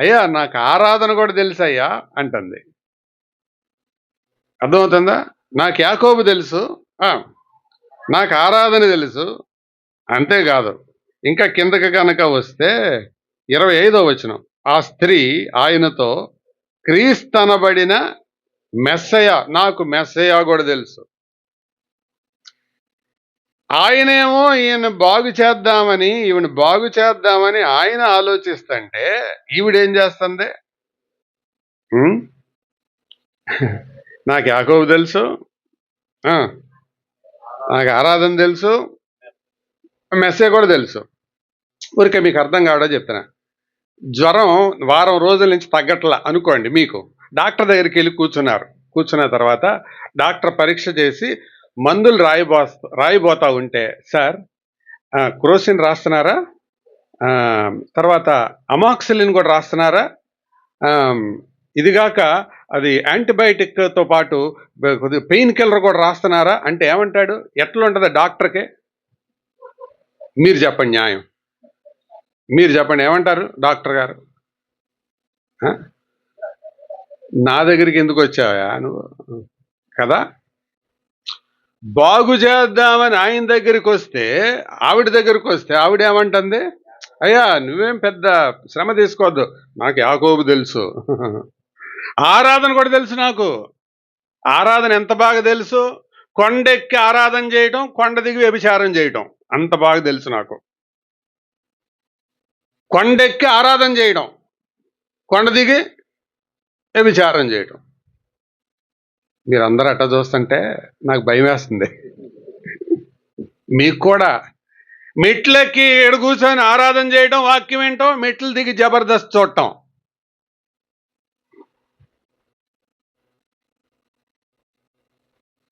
అయ్యా నాకు ఆరాధన కూడా తెలుసయ్యా అంటుంది. అర్థమవుతుందా? నాకు యాకోబు తెలుసు, నాకు ఆరాధన తెలుసు. అంతేకాదు, ఇంకా కిందకి కనుక వస్తే 25వ వచనం, ఆ స్త్రీ ఆయనతో క్రీస్తనబడిన మెస్సయ, నాకు మెస్సయ కూడా తెలుసు. ఆయనేమో ఈయన బాగు చేద్దామని, ఈవిని బాగు చేద్దామని ఆయన ఆలోచిస్తుంటే ఈవిడేం చేస్తుంది? నాకు యాకోబు తెలుసు, నాకు ఆరాధన తెలుసు, మెస్సే కూడా తెలుసు. ఊరికే మీకు అర్థం కావడం చెప్తున్నా. జ్వరం వారం రోజుల నుంచి తగ్గట్లా అనుకోండి. మీకు డాక్టర్ దగ్గరికి వెళ్ళి కూర్చున్న తర్వాత డాక్టర్ పరీక్ష చేసి మందులు రాయిపోతా ఉంటే, సార్ క్రోసిన్ రాస్తున్నారా, తర్వాత అమాక్సిలిన్ కూడా రాస్తున్నారా, ఇదిగాక అది యాంటీబయాటిక్తో పాటు పెయిన్ కిల్లర్ కూడా రాస్తున్నారా అంటే ఏమంటాడు? ఎట్లా ఉంటుంది డాక్టర్కే? మీరు చెప్పండి, న్యాయం మీరు చెప్పండి, ఏమంటారు డాక్టర్ గారు? నా దగ్గరికి ఎందుకు వచ్చావా నువ్వు కదా? బాగు చేద్దామని ఆయన దగ్గరికి వస్తే, ఆవిడ దగ్గరికి వస్తే ఆవిడ ఏమంటుంది? అయ్యా నువ్వేం పెద్ద శ్రమ తీసుకోవద్దు, నాకు యాకోబు తెలుసు, ఆరాధన కూడా తెలుసు. నాకు ఆరాధన ఎంత బాగా తెలుసు? కొండెక్కి ఆరాధన చేయటం, కొండ దిగి వ్యభిచారం చేయటం అంత బాగా తెలుసు నాకు. కొండెక్కి ఆరాధన చేయడం, కొండ దిగి వ్యభిచారం చేయటం. మీరందరూ అట్లా చూస్తుంటే నాకు భయం వేస్తుంది. మీకు కూడా మెట్లెక్కి ఎడు కూర్చొని ఆరాధన చేయటం, వాక్యం ఏంటో, మెట్లు దిగి జబర్దస్త్ చూడటం.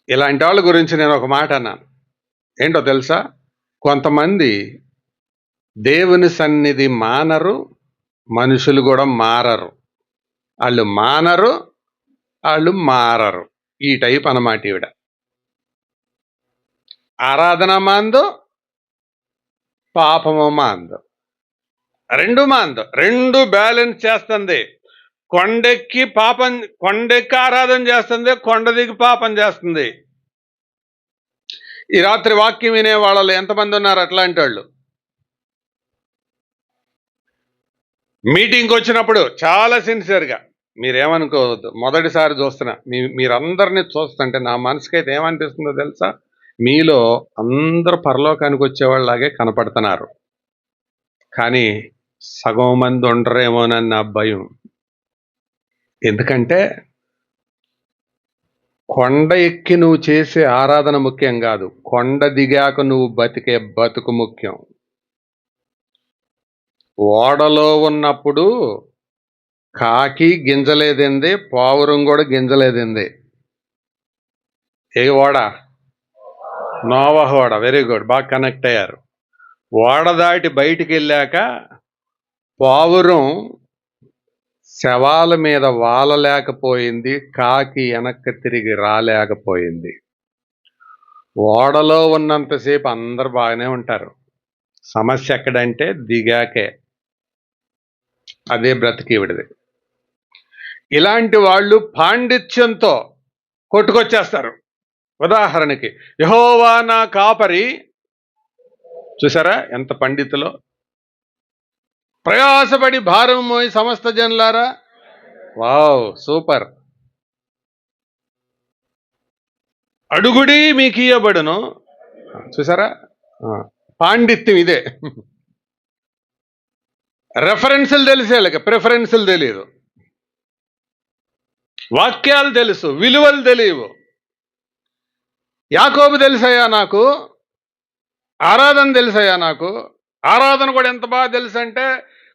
ఇలాంటి వాళ్ళ గురించి నేను ఒక మాట అన్నాను. ఏంటో తెలుసా? కొంతమంది దేవుని సన్నిధి మానరు, మనుషులు కూడా మారరు. వాళ్ళు మానరు, వాళ్ళు మారరు. ఈ టైప్ అన్నమాట ఈవిడ. ఆరాధన మాందు, పాపము మాందు, రెండు బ్యాలెన్స్ చేస్తుంది. కొండెక్కి ఆరాధన చేస్తుంది, కొండ దిగి పాపం చేస్తుంది. ఈ రాత్రి వాక్యం వినే వాళ్ళు ఎంతమంది ఉన్నారు అట్లాంటి వాళ్ళు? మీటింగ్కి వచ్చినప్పుడు చాలా సిన్సియర్గా, మీరేమనుకోవద్దు, మొదటిసారి చూస్తున్నా మీరందరినీ చూస్తుంటే నా మనసుకైతే ఏమనిపిస్తుందో తెలుసా? మీలో అందరూ పరలోకానికి వచ్చేవాళ్ళలాగే కనపడుతున్నారు, కానీ సగం మంది ఉండరేమోనని నా భయం. ఎందుకంటే కొండ ఎక్కి నువ్వు చేసే ఆరాధన ముఖ్యం కాదు, కొండ దిగాక నువ్వు బతికే బతుకు ముఖ్యం. ఓడలో ఉన్నప్పుడు కాకి గింజలేదింది, పావురం కూడా గింజలేదింది. ఏ ఓడ? నోవహు ఓడ. వెరీ గుడ్, బాగా కనెక్ట్ అయ్యారు. ఓడ దాటి బయటికి వెళ్ళాక పావురం శవాల మీద వాలలేకపోయింది, కాకి వెనక్కి తిరిగి రాలేకపోయింది. ఓడలో ఉన్నంతసేపు అందరు బాగానే ఉంటారు, సమస్య ఎక్కడంటే దిగాకే. అదే బ్రతికివిడిది. ఇలాంటి వాళ్ళు పాండిత్యంతో కొట్టుకొచ్చేస్తారు. ఉదాహరణకి యెహోవా నా కాపరి, చూసారా ఎంత పండితులో. ప్రయాసపడి భారం మోయి సమస్త జనులారా, వావ్ సూపర్. అడుగుడి మీకు ఇయ్యబడును, చూసారా పాండిత్యం ఇదే. రెఫరెన్సులు తెలిసే, ప్రిఫరెన్సులు తెలియదు, వాక్యాలు తెలుసు, విలువలు తెలియవు. యాకోబు తెలుసయ్యా నాకు, ఆరాధన తెలుసయ్యా నాకు. ఆరాధన కూడా ఎంత బాగా తెలుసు అంటే,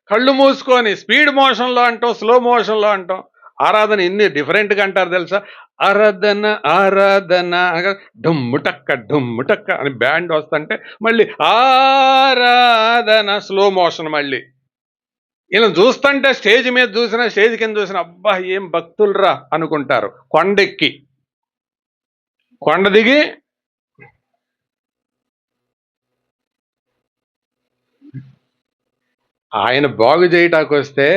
కళ్ళు మూసుకొని స్పీడ్ మోషన్లో అంటాం, స్లో మోషన్లో అంటాం. ఆరాధన ఎన్ని డిఫరెంట్గా అంటారు తెలుసా? ఆరాధన ఆరాధన ఢుమ్ముటక్క అని బ్యాండ్ వస్తుంటే మళ్ళీ ఆరాధన స్లో మోషన్. మళ్ళీ ఇలా చూస్తుంటే స్టేజ్ మీద చూసినా, స్టేజ్ కింద చూసినా, అబ్బా ఏం భక్తులరా అనుకుంటారు. కొండెక్కి కొండ దిగి ఆయన బాగు చేయటానికి వస్తే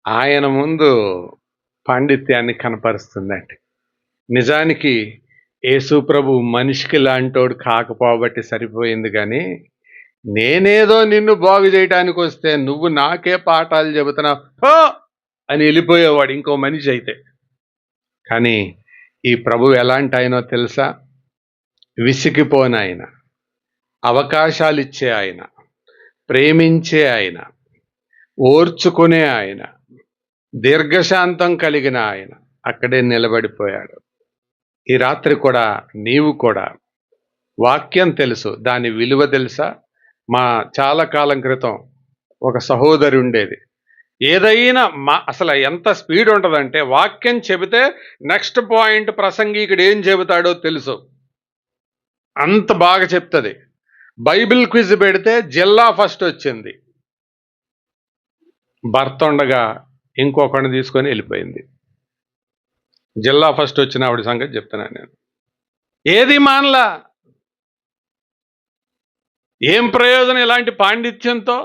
ఆయన ముందు పాండిత్యాన్ని కనపరుస్తుందండి. నిజానికి యేసు ప్రభు మనిషికి లాంటోడు కాకపోబట్టి సరిపోయింది, కానీ నేనేదో నిన్ను బాగు చేయటానికి వస్తే నువ్వు నాకే పాఠాలు చెబుతున్నావు అని వెళ్ళిపోయేవాడు ఇంకో మనిషి అయితే. కానీ ఈ ప్రభు ఎలాంటి ఆయనో తెలుసా? విసిగిపోని ఆయన, అవకాశాలు ఇచ్చే ఆయన, ప్రేమించే ఆయన, ఓర్చుకునే ఆయన, దీర్ఘశాంతం కలిగిన ఆయన అక్కడే నిలబడిపోయాడు. ఈ రాత్రి కూడా నీవు కూడా వాక్యం తెలుసు, దాని విలువ తెలుసా? చాలా కాలం క్రితం ఒక సహోదరి ఉండేది. ఏదైనా అసలు ఎంత స్పీడ్ ఉంటుందంటే, వాక్యం చెబితే నెక్స్ట్ పాయింట్ ప్రసంగికుడు ఏం చెబుతాడో తెలుసు, అంత బాగా చెప్తుంది. బైబిల్ క్విజ్ పెడితే జిల్లా ఫస్ట్ వచ్చింది. భర్త ఉండగా ఇంకొకరిని తీసుకొని వెళ్ళిపోయింది. జిల్లా ఫస్ట్ వచ్చిన ఆవిడ సంగతి చెప్తున్నాను నేను. ఏది మానలా. ఏం ప్రయోజనం ఇలాంటి పాండిత్యంతో?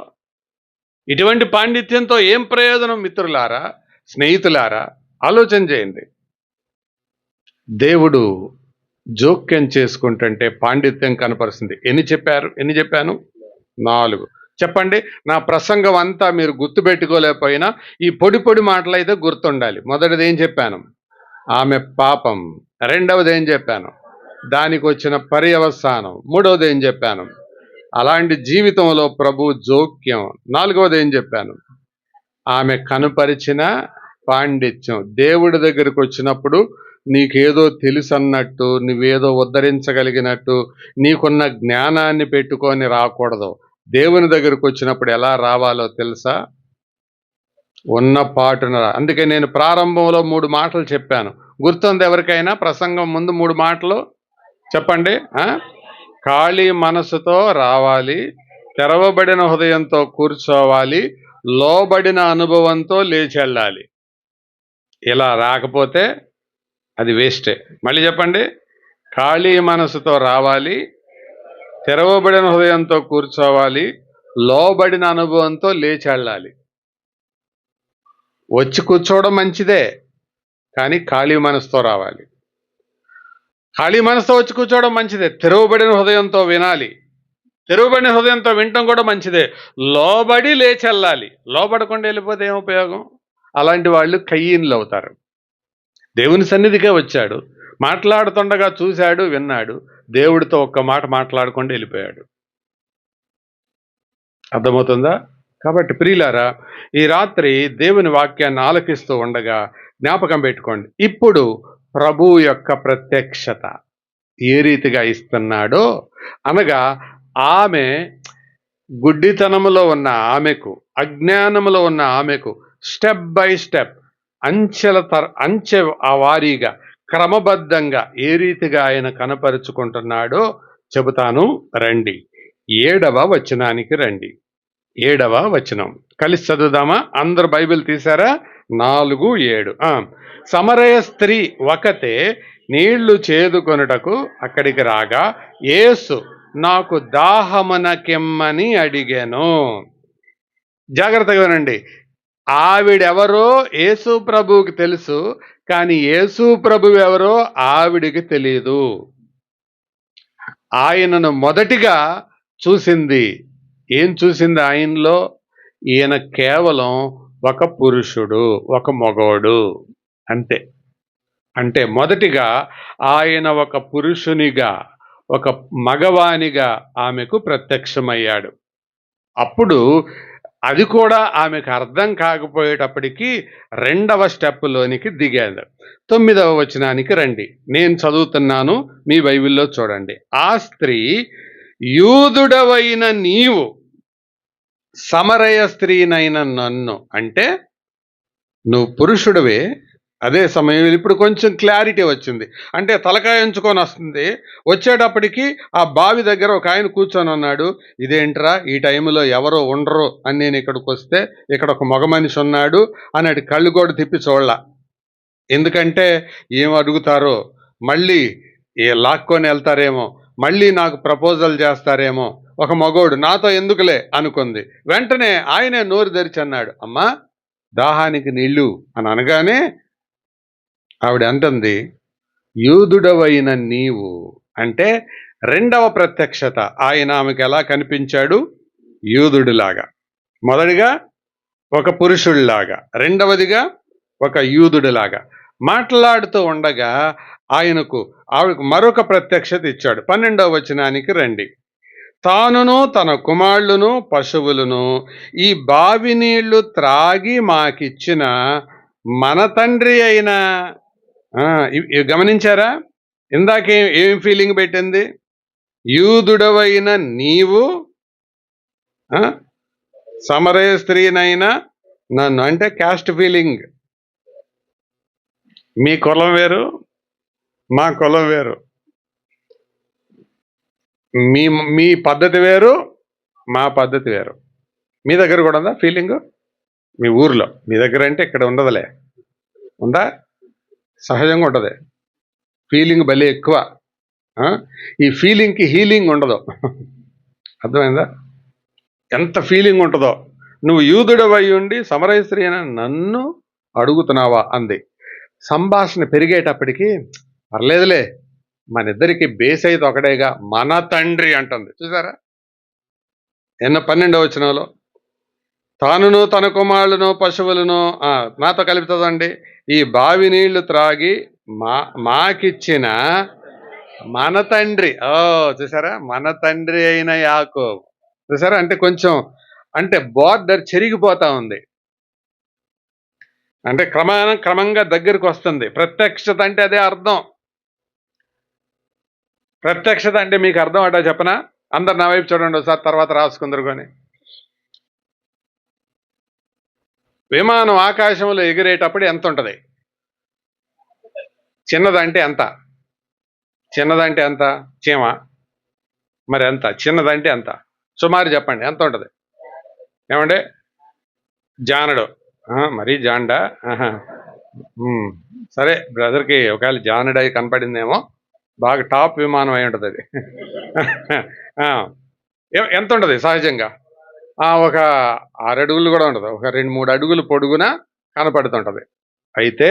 ఇటువంటి పాండిత్యంతో ఏం ప్రయోజనం? మిత్రులారా, స్నేహితులారా, ఆలోచన చేయండి. దేవుడు జోక్యం చేసుకుంటుంటే పాండిత్యం కనపరుస్తుంది. ఎన్ని చెప్పాను? 4. చెప్పండి. నా ప్రసంగం అంతా మీరు గుర్తుపెట్టుకోలేకపోయినా ఈ పొడి పొడి మాటలు అయితే గుర్తుండాలి. మొదటిది ఏం చెప్పాను? ఆమె పాపం. రెండవది ఏం చెప్పాను? దానికి వచ్చిన పర్యవసానం. మూడవది ఏం చెప్పాను? అలాంటి జీవితంలో ప్రభు జోక్యం. నాలుగవది ఏం చెప్పాను? ఆమె కనుపరిచిన పాండిత్యం. దేవుడి దగ్గరకు వచ్చినప్పుడు నీకేదో తెలుసు అన్నట్టు, నువ్వేదో ఉద్ధరించగలిగినట్టు, నీకున్న జ్ఞానాన్ని పెట్టుకొని రాకూడదు. దేవుని దగ్గరకు వచ్చినప్పుడు ఎలా రావాలో తెలుసా? ఉన్న పాటున. అందుకే నేను ప్రారంభంలో 3 మాటలు చెప్పాను. గుర్తుంది ఎవరికైనా? ప్రసంగం ముందు 3 మాటలు చెప్పండి. ఖాళీ మనసుతో రావాలి, తెరవబడిన హృదయంతో కూర్చోవాలి, లోబడిన అనుభవంతో లేచెళ్ళాలి. ఇలా రాకపోతే అది వేస్టే. మళ్ళీ చెప్పండి. ఖాళీ మనసుతో రావాలి, తెరవబడిన హృదయంతో కూర్చోవాలి, లోబడిన అనుభవంతో లేచెళ్ళాలి. వచ్చి కూర్చోవడం మంచిదే, కానీ ఖాళీ మనసుతో రావాలి. ఖాళీ మనసుతో వచ్చి కూర్చోవడం మంచిదే, తెరవబడిన హృదయంతో వినాలి. తెరవబడిన హృదయంతో వినటం కూడా మంచిదే. లోబడి లేచెళ్ళాలి. లోబడకుండా వెళ్ళిపోతే ఏం ఉపయోగం? అలాంటి వాళ్ళు కయ్యీన్లు అవుతారు. దేవుని సన్నిధికే వచ్చాడు, మాట్లాడుతుండగా చూశాడు, విన్నాడు, దేవుడితో ఒక్క మాట మాట్లాడకుండా వెళ్ళిపోయాడు. అర్థమవుతుందా? కాబట్టి ప్రియులారా, ఈ రాత్రి దేవుని వాక్యాన్ని ఆలకిస్తూ ఉండగా జ్ఞాపకం పెట్టుకోండి, ఇప్పుడు ప్రభు యొక్క ప్రత్యక్షత ఏ రీతిగా ఇస్తున్నాడో. అనగా ఆమె గుడ్డితనములో ఉన్న ఆమెకు, అజ్ఞానములో ఉన్న ఆమెకు స్టెప్ బై స్టెప్, అంచె ఆ వారీగా, క్రమబద్ధంగా ఏ రీతిగా ఆయన కనపరుచుకుంటున్నాడో చెబుతాను. రండి, 7వ వచనానికి రండి. 7వ వచనం కలిసి చదువుదామా? అందరు బైబిల్ తీశారా? 4:7. సమరయ స్త్రీ ఒకతే నీళ్లు చేదుకొనుటకు అక్కడికి రాగా యేసు నాకు దాహమునకెమ్మని అడిగాను. జాగ్రత్తగా వినండి. ఆవిడెవరో యేసు ప్రభువుకి తెలుసు, కానీ యేసు ప్రభు ఎవరో ఆవిడికి తెలియదు. ఆయనను మొదటిగా చూసింది. ఏం చూసింది ఆయనలో? ఈయన కేవలం ఒక పురుషుడు, ఒక మగోడు, అంతే. అంటే మొదటిగా ఆయన ఒక పురుషునిగా, ఒక మగవానిగా ఆమెకు ప్రత్యక్షమయ్యాడు. అప్పుడు అది కూడా ఆమెకు అర్థం కాకపోయేటప్పటికీ 2వ స్టెప్లోనికి దిగాడు. 9వ వచనానికి రండి. నేను చదువుతున్నాను, మీ బైబిల్లో చూడండి. ఆ స్త్రీ, యూదుడవైన నీవు సమరయ స్త్రీనైన నన్ను, అంటే నువ్వు పురుషుడివే. అదే సమయం ఇప్పుడు కొంచెం క్లారిటీ వచ్చింది. అంటే తలకాయ ఉంచుకొని వస్తుంది. వచ్చేటప్పటికి ఆ బావి దగ్గర ఒక ఆయన కూర్చొని ఉన్నాడు. ఇదేంట్రా ఈ టైంలో ఎవరో ఉండరు అని నేను ఇక్కడికి వస్తే ఇక్కడ ఒక మగ మనిషి ఉన్నాడు అని కళ్ళు కూడా తిప్పి చూడలా. ఎందుకంటే ఏం అడుగుతారో, మళ్ళీ లాక్కొని వెళ్తారేమో, మళ్ళీ నాకు ప్రపోజల్ చేస్తారేమో, ఒక మగోడు నాతో ఎందుకులే అనుకుంది. వెంటనే ఆయనే నోరు తెరిచి అన్నాడు, అమ్మా దాహానికి నీళ్ళు అని అనగానే ఆవిడ అంటుంది, యూదుడవైన నీవు అంటే రెండవ ప్రత్యక్షత. ఆయన ఆమెకు ఎలా కనిపించాడు? యూదుడిలాగా. మొదటిగా ఒక పురుషుడిలాగా, రెండవదిగా ఒక యూదుడిలాగా మాట్లాడుతూ ఉండగా ఆయనకు ఆవిడకు మరొక ప్రత్యక్షత ఇచ్చాడు. 12వ వచనానికి రండి. తానును తన కుమారులను పశువులను ఈ బావి నీళ్లు త్రాగి మాకిచ్చిన మన తండ్రి అయిన గమనించారా? ఇందాకే ఏం ఫీలింగ్ పెట్టింది? యూదుడవైన నీవు సమరయ స్త్రీనైనా నన్ను, అంటే క్యాస్ట్ ఫీలింగ్. మీ కులం వేరు, మా కులం వేరు, మీ మీ పద్ధతి వేరు, మా పద్ధతి వేరు. మీ దగ్గర కూడా ఉందా ఫీలింగు? మీ ఊర్లో, మీ దగ్గర అంటే ఇక్కడ ఉండదులే, ఉందా? సహజంగా ఉంటుంది ఫీలింగ్, భలే ఎక్కువ. ఈ ఫీలింగ్కి హీలింగ్ ఉండదు. అర్థమైందా? ఎంత ఫీలింగ్ ఉంటుందో. నువ్వు యూదుడవై ఉండి సమరయ స్త్రీ అని నన్ను అడుగుతున్నావా అంది. సంభాషణ పెరిగేటప్పటికి పర్లేదులే, మన ఇద్దరికి బేస్ అయితే ఒకడేగా, మన తండ్రి అంటుంది. చూసారా? 12వ వచనంలో తానును తన కుమారులను పశువులను నాతో కలుపుతుందండి, ఈ బావి నీళ్లు త్రాగి మాకిచ్చిన మన తండ్రి. చూసారా? మన తండ్రి అయిన యాకోబు. చూసారా? అంటే కొంచెం అంటే బోర్డర్ చెరిగిపోతా ఉంది, అంటే క్రమంగా దగ్గరికి వస్తుంది. ప్రత్యక్షత అంటే అదే అర్థం. ప్రత్యక్షత అంటే మీకు అర్థం అటా చెప్పనా? అందరు నా వైపు చూడండి ఒకసారి, తర్వాత రాసుకుందరు. కొని విమానం ఆకాశంలో ఎగిరేటప్పుడు ఎంత ఉంటుంది? చిన్నదంటే ఎంత? చిన్నదంటే ఎంత? చీమ. మరి ఎంత? చిన్నదంటే ఎంత? సుమారు చెప్పండి, ఎంత ఉంటుంది? ఏమంటే జానడు. మరీ జాండా? సరే, బ్రదర్కి ఒకవేళ జానడై కనపడిందేమో, బాగా టాప్ విమానం అయి ఉంటుంది అది. ఎంత ఉంటుంది సహజంగా? ఒక 6 అడుగులు కూడా ఉండదు, ఒక 2-3 అడుగులు పొడుగున కనపడుతుంటది. అయితే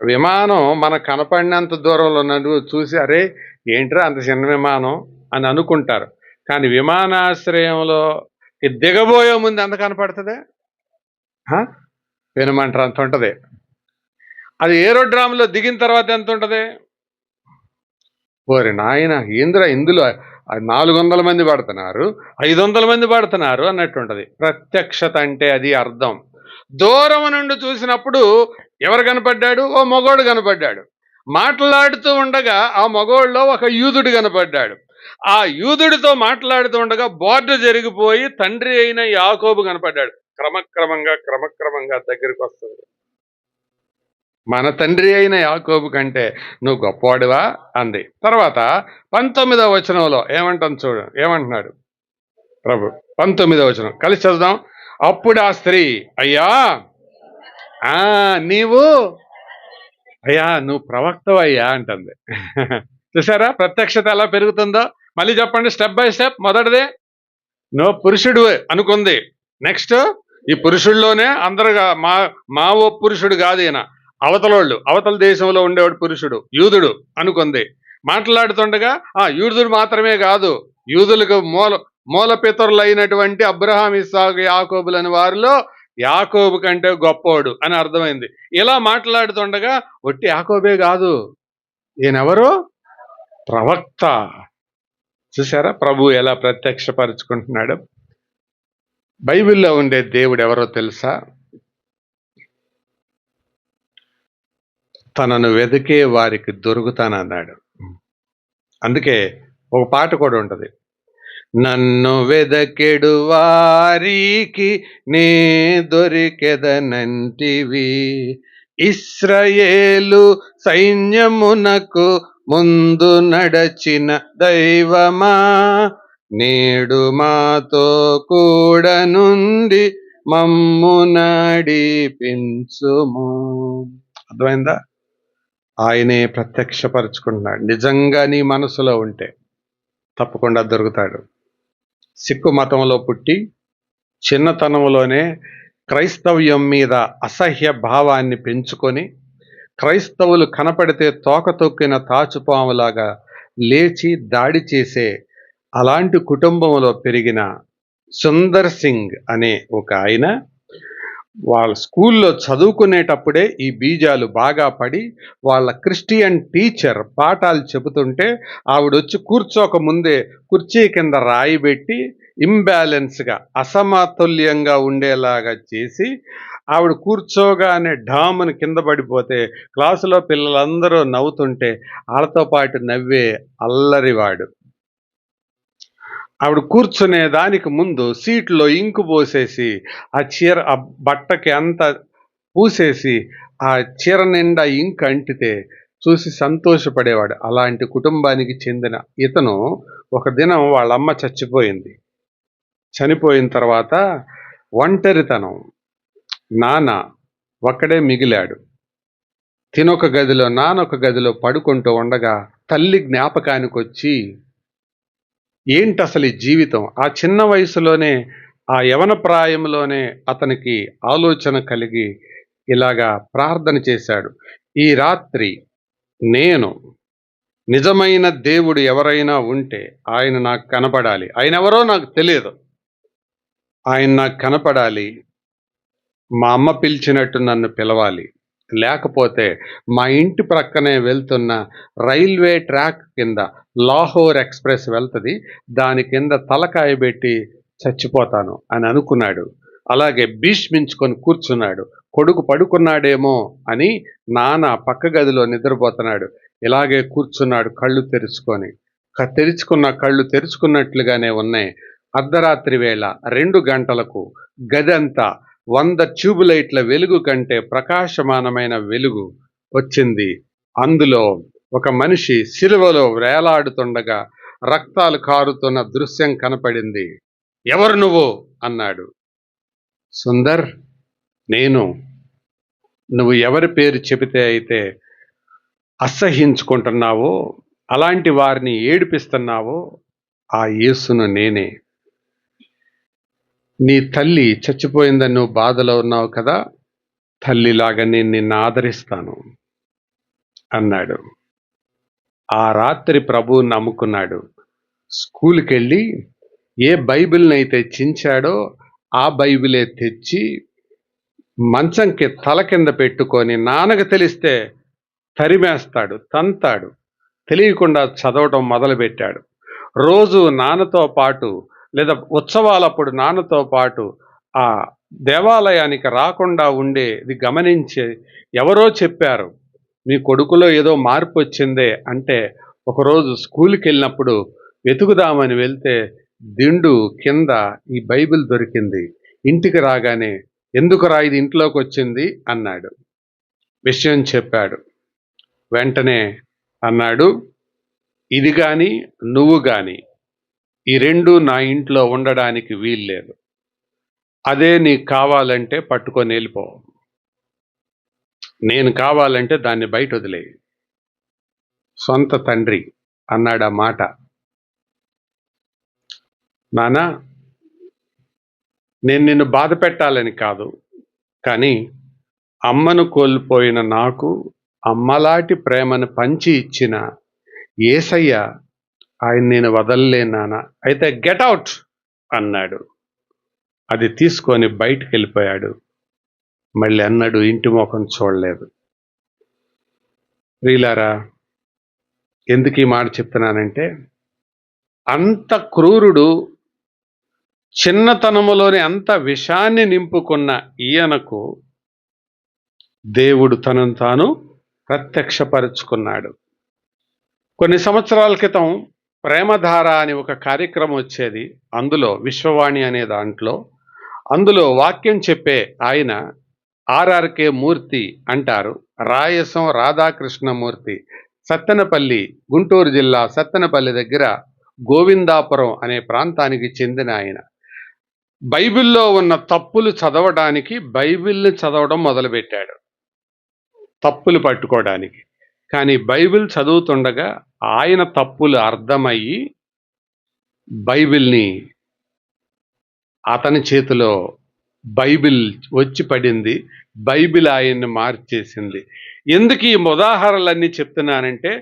విమానం మనకు కనపడినంత దూరంలో ఉన్నట్టు చూసి, అరే ఏంట్రా అంత చిన్న విమానం అని అనుకుంటారు. కానీ విమానాశ్రయంలో దిగబోయే ముందు ఎంత కనపడుతుంది? వినమంటారు అంత ఉంటుంది. అది ఏరోడ్రామ్లో దిగిన తర్వాత ఎంత ఉంటుంది? ఓరి నాయన, ఏంద్రా ఇందులో 400 మంది పడుతున్నారు, 500 మంది పడుతున్నారు అన్నట్టుంటది. ప్రత్యక్షత అంటే అది అర్థం. దూరం నుండి చూసినప్పుడు ఎవరు కనపడ్డాడు? ఓ మగోడు కనపడ్డాడు. మాట్లాడుతూ ఉండగా ఆ మగోడులో ఒక యూదుడు కనపడ్డాడు. ఆ యూదుడితో మాట్లాడుతూ ఉండగా బోర్డు జరిగిపోయి తండ్రి అయిన యాకోబు కనపడ్డాడు. క్రమక్రమంగా దగ్గరికి వస్తుంది. మన తండ్రి అయిన యాకోబు కంటే నువ్వు గొప్పవాడివా అంది. తర్వాత 19వ వచనంలో ఏమంటాను చూడు, ఏమంటున్నాడు ప్రభు? 19వ వచనం కలిసి చదువుదాం. అప్పుడు ఆ స్త్రీ, అయ్యా నువ్వు ప్రవక్తవయ్యా అంటుంది. చూసారా మా ఎలా పెరుగుతుందో? మళ్ళీ చెప్పండి, స్టెప్ బై స్టెప్. మొదటిదే నువ్వు పురుషుడు అనుకుంది. నెక్స్ట్ ఈ పురుషుల్లోనే అందరుగా మా ఓ పురుషుడు కాదు ఈయన, అవతల దేశంలో ఉండేవాడు పురుషుడు, యూదుడు అనుకుంది. మాట్లాడుతుండగా యూదుడు మాత్రమే కాదు, యూదులకు మూల పితరులు అయినటువంటి అబ్రహాం, ఇస్సాకు, యాకోబులని వారిలో యాకోబు కంటే గొప్పోడు అని అర్థమైంది. ఇలా మాట్లాడుతుండగా ఒట్టి యాకోబే కాదు, ఈయనెవరు? ప్రవక్త. చూసారా ప్రభు ఎలా ప్రత్యక్షపరుచుకుంటున్నాడు? బైబిల్లో ఉండే దేవుడు ఎవరో తెలుసా? తనను వెతికే వారికి దొరుకుతానన్నాడు. అందుకే ఒక పాట కూడా ఉంటుంది, నన్ను వెదకెడు వారికి నే దొరికెదనంటివి, ఇశ్రాయేలు సైన్యమునకు ముందు నడచిన దైవమా, నేడు మాతో కూడా నుండి మమ్ము నడిపించుము. అర్థమైందా? ఆయనే ప్రత్యక్షపరుచుకుంటున్నాడు. నిజంగా నీ మనసులో ఉంటే తప్పకుండా దొరుకుతాడు. సిక్కు మతంలో పుట్టి చిన్నతనంలోనే క్రైస్తవ్యం మీద అసహ్య భావాన్ని పెంచుకొని క్రైస్తవులు కనపడితే తోక తొక్కిన తాచుపాములాగా లేచి దాడి చేసే అలాంటి కుటుంబంలో పెరిగిన సుందర్ సింగ్ అనే ఒక ఆయన వాళ్ళ స్కూల్లో చదువుకునేటప్పుడే ఈ బీజాలు బాగా పడి వాళ్ళ క్రిస్టియన్ టీచర్ పాఠాలు చెబుతుంటే ఆవిడొచ్చి కూర్చోక ముందే కుర్చీ కింద రాయి పెట్టి ఇంబ్యాలెన్స్గా అసమతుల్యంగా ఉండేలాగా చేసి ఆవిడ కూర్చోగానే డామును కింద పడిపోతే క్లాసులో పిల్లలందరూ నవ్వుతుంటే వాళ్ళతో పాటు నవ్వే అల్లరివాడు. ఆవిడ కూర్చునే దానికి ముందు సీట్లో ఇంకు పోసేసి ఆ బట్టకి అంత పూసేసి ఆ చీర నిండా ఇంకు అంటితే చూసి సంతోషపడేవాడు. అలాంటి కుటుంబానికి చెందిన ఇతను ఒక దినం వాళ్ళ అమ్మ చచ్చిపోయింది. చనిపోయిన తర్వాత ఒంటరితనం, నాన్న ఒక్కడే మిగిలాడు. తినొక గదిలో నానొక గదిలో పడుకుంటూ ఉండగా తల్లి జ్ఞాపకానికి వచ్చి ఏంటసలు ఈ జీవితం? ఆ చిన్న వయసులోనే ఆ యవన ప్రాయంలోనే అతనికి ఆలోచన కలిగి ఇలాగా ప్రార్థన చేశాడు. ఈ రాత్రి నేను నిజమైన దేవుడు ఎవరైనా ఉంటే ఆయన నాకు కనపడాలి. ఆయన ఎవరో నాకు తెలియదు. ఆయన నాకు కనపడాలి. మా అమ్మ పిలిచినట్టు నన్ను పిలవాలి. లేకపోతే మా ఇంటి ప్రక్కనే వెళ్తున్న రైల్వే ట్రాక్ కింద లాహోర్ ఎక్స్ప్రెస్ వెళ్తుంది, దాని కింద తలకాయ పెట్టి చచ్చిపోతాను అని అనుకున్నాడు. అలాగే భీష్మించుకొని కూర్చున్నాడు. కొడుకు పడుకున్నాడేమో అని నాన్న పక్క గదిలో నిద్రపోతున్నాడు. ఇలాగే కూర్చున్నాడు కళ్ళు తెరుచుకొని. తెరుచుకున్న కళ్ళు తెరుచుకున్నట్లుగానే ఉన్నాయి. అర్ధరాత్రి వేళ 2 గంటలకు గదంతా 100 ట్యూబులైట్ల వెలుగు కంటే ప్రకాశమానమైన వెలుగు వచ్చింది. అందులో ఒక మనిషి సిలువలో వేలాడుతుండగా రక్తాలు కారుతున్న దృశ్యం కనపడింది. ఎవరు నువ్వు అన్నాడు. సుందర్, నేను. నువ్వు ఎవరి పేరు చెబితే అయితే అసహ్యించుకుంటున్నావో, అలాంటి వారిని ఏడిపిస్తున్నావో ఆ యేసును నేనే. నీ తల్లి చచ్చిపోయిందని నువ్వు బాధలో ఉన్నావు కదా, తల్లిలాగా నేను నిన్ను ఆదరిస్తాను అన్నాడు. ఆ రాత్రి ప్రభువు నమ్ముకున్నాడు. స్కూల్కి వెళ్ళి ఏ బైబిల్ని అయితే చించాడో ఆ బైబిలే తెచ్చి మంచంకి తల కింద పెట్టుకొని నాన్నకు తెలిస్తే తరిమేస్తాడు, తంతాడు. తెలియకుండా చదవటం మొదలుపెట్టాడు. రోజు నాన్నతో పాటు లేదా ఉత్సవాలప్పుడు నాన్నతో పాటు ఆ దేవాలయానికి రాకుండా ఉండేది గమనించి ఎవరో చెప్పారు, మీ కొడుకులో ఏదో మార్పు వచ్చిందే అంటే, ఒకరోజు స్కూల్కి వెళ్ళినప్పుడు వెతుకుదామని వెళ్తే దిండు కింద ఈ బైబిల్ దొరికింది. ఇంటికి రాగానే ఎందుకు రా ఇది ఇంట్లోకి వచ్చింది అన్నాడు. విషయం చెప్పాడు. వెంటనే అన్నాడు, ఇది కానీ నువ్వు కానీ ఈ రెండు నా ఇంట్లో ఉండడానికి వీల్లేదు. అదే నీకు కావాలంటే పట్టుకొని వెళ్ళిపో. నేను కావాలంటే దాన్ని బయట వదిలేయి. సొంత తండ్రి అన్నాడు ఆ మాట. నానా, నేను నిన్ను బాధ పెట్టాలని కాదు, కానీ అమ్మను కోల్పోయిన నాకు అమ్మలాంటి ప్రేమను పంచి ఇచ్చిన యేసయ్య, ఆయన నేను వదలలేను నాన్న. అయితే గెట్ అవుట్ అన్నాడు. అది తీసుకొని బయటికి వెళ్ళిపోయాడు. మళ్ళీ అన్నాడు, ఇంటి ముఖం చూడలేదు. ప్రియులారా, ఎందుకు ఈ మాట చెప్తున్నానంటే, అంత క్రూరుడు, చిన్నతనములోనే అంత విషాన్ని నింపుకున్న ఈయనకు దేవుడు తనను తాను ప్రత్యక్షపరుచుకున్నాడు. కొన్ని సంవత్సరాల క్రితం ప్రేమధార అని ఒక కార్యక్రమం వచ్చేది. అందులో విశ్వవాణి అనే అందులో వాక్యం చెప్పే ఆయన ఆర్ఆర్కే మూర్తి అంటారు. రాయసం రాధాకృష్ణమూర్తి, సత్తెనపల్లి, గుంటూరు జిల్లా సత్తెనపల్లి దగ్గర గోవిందాపురం అనే ప్రాంతానికి చెందిన ఆయన. బైబిల్లో ఉన్న తప్పులు చదవడానికి బైబిల్ని చదవడం మొదలుపెట్టాడు, తప్పులు పట్టుకోవడానికి. కానీ బైబిల్ చదువుతుండగా ఆయన తప్పులు అర్థమయ్యి బైబిల్ని అతని చేతిలో బైబిల్ వచ్చి పడింది. బైబిల్ ఆయన్ని మార్చేసింది. ఎందుకు ఈ ఉదాహరణలన్నీ చెప్తున్నానంటే,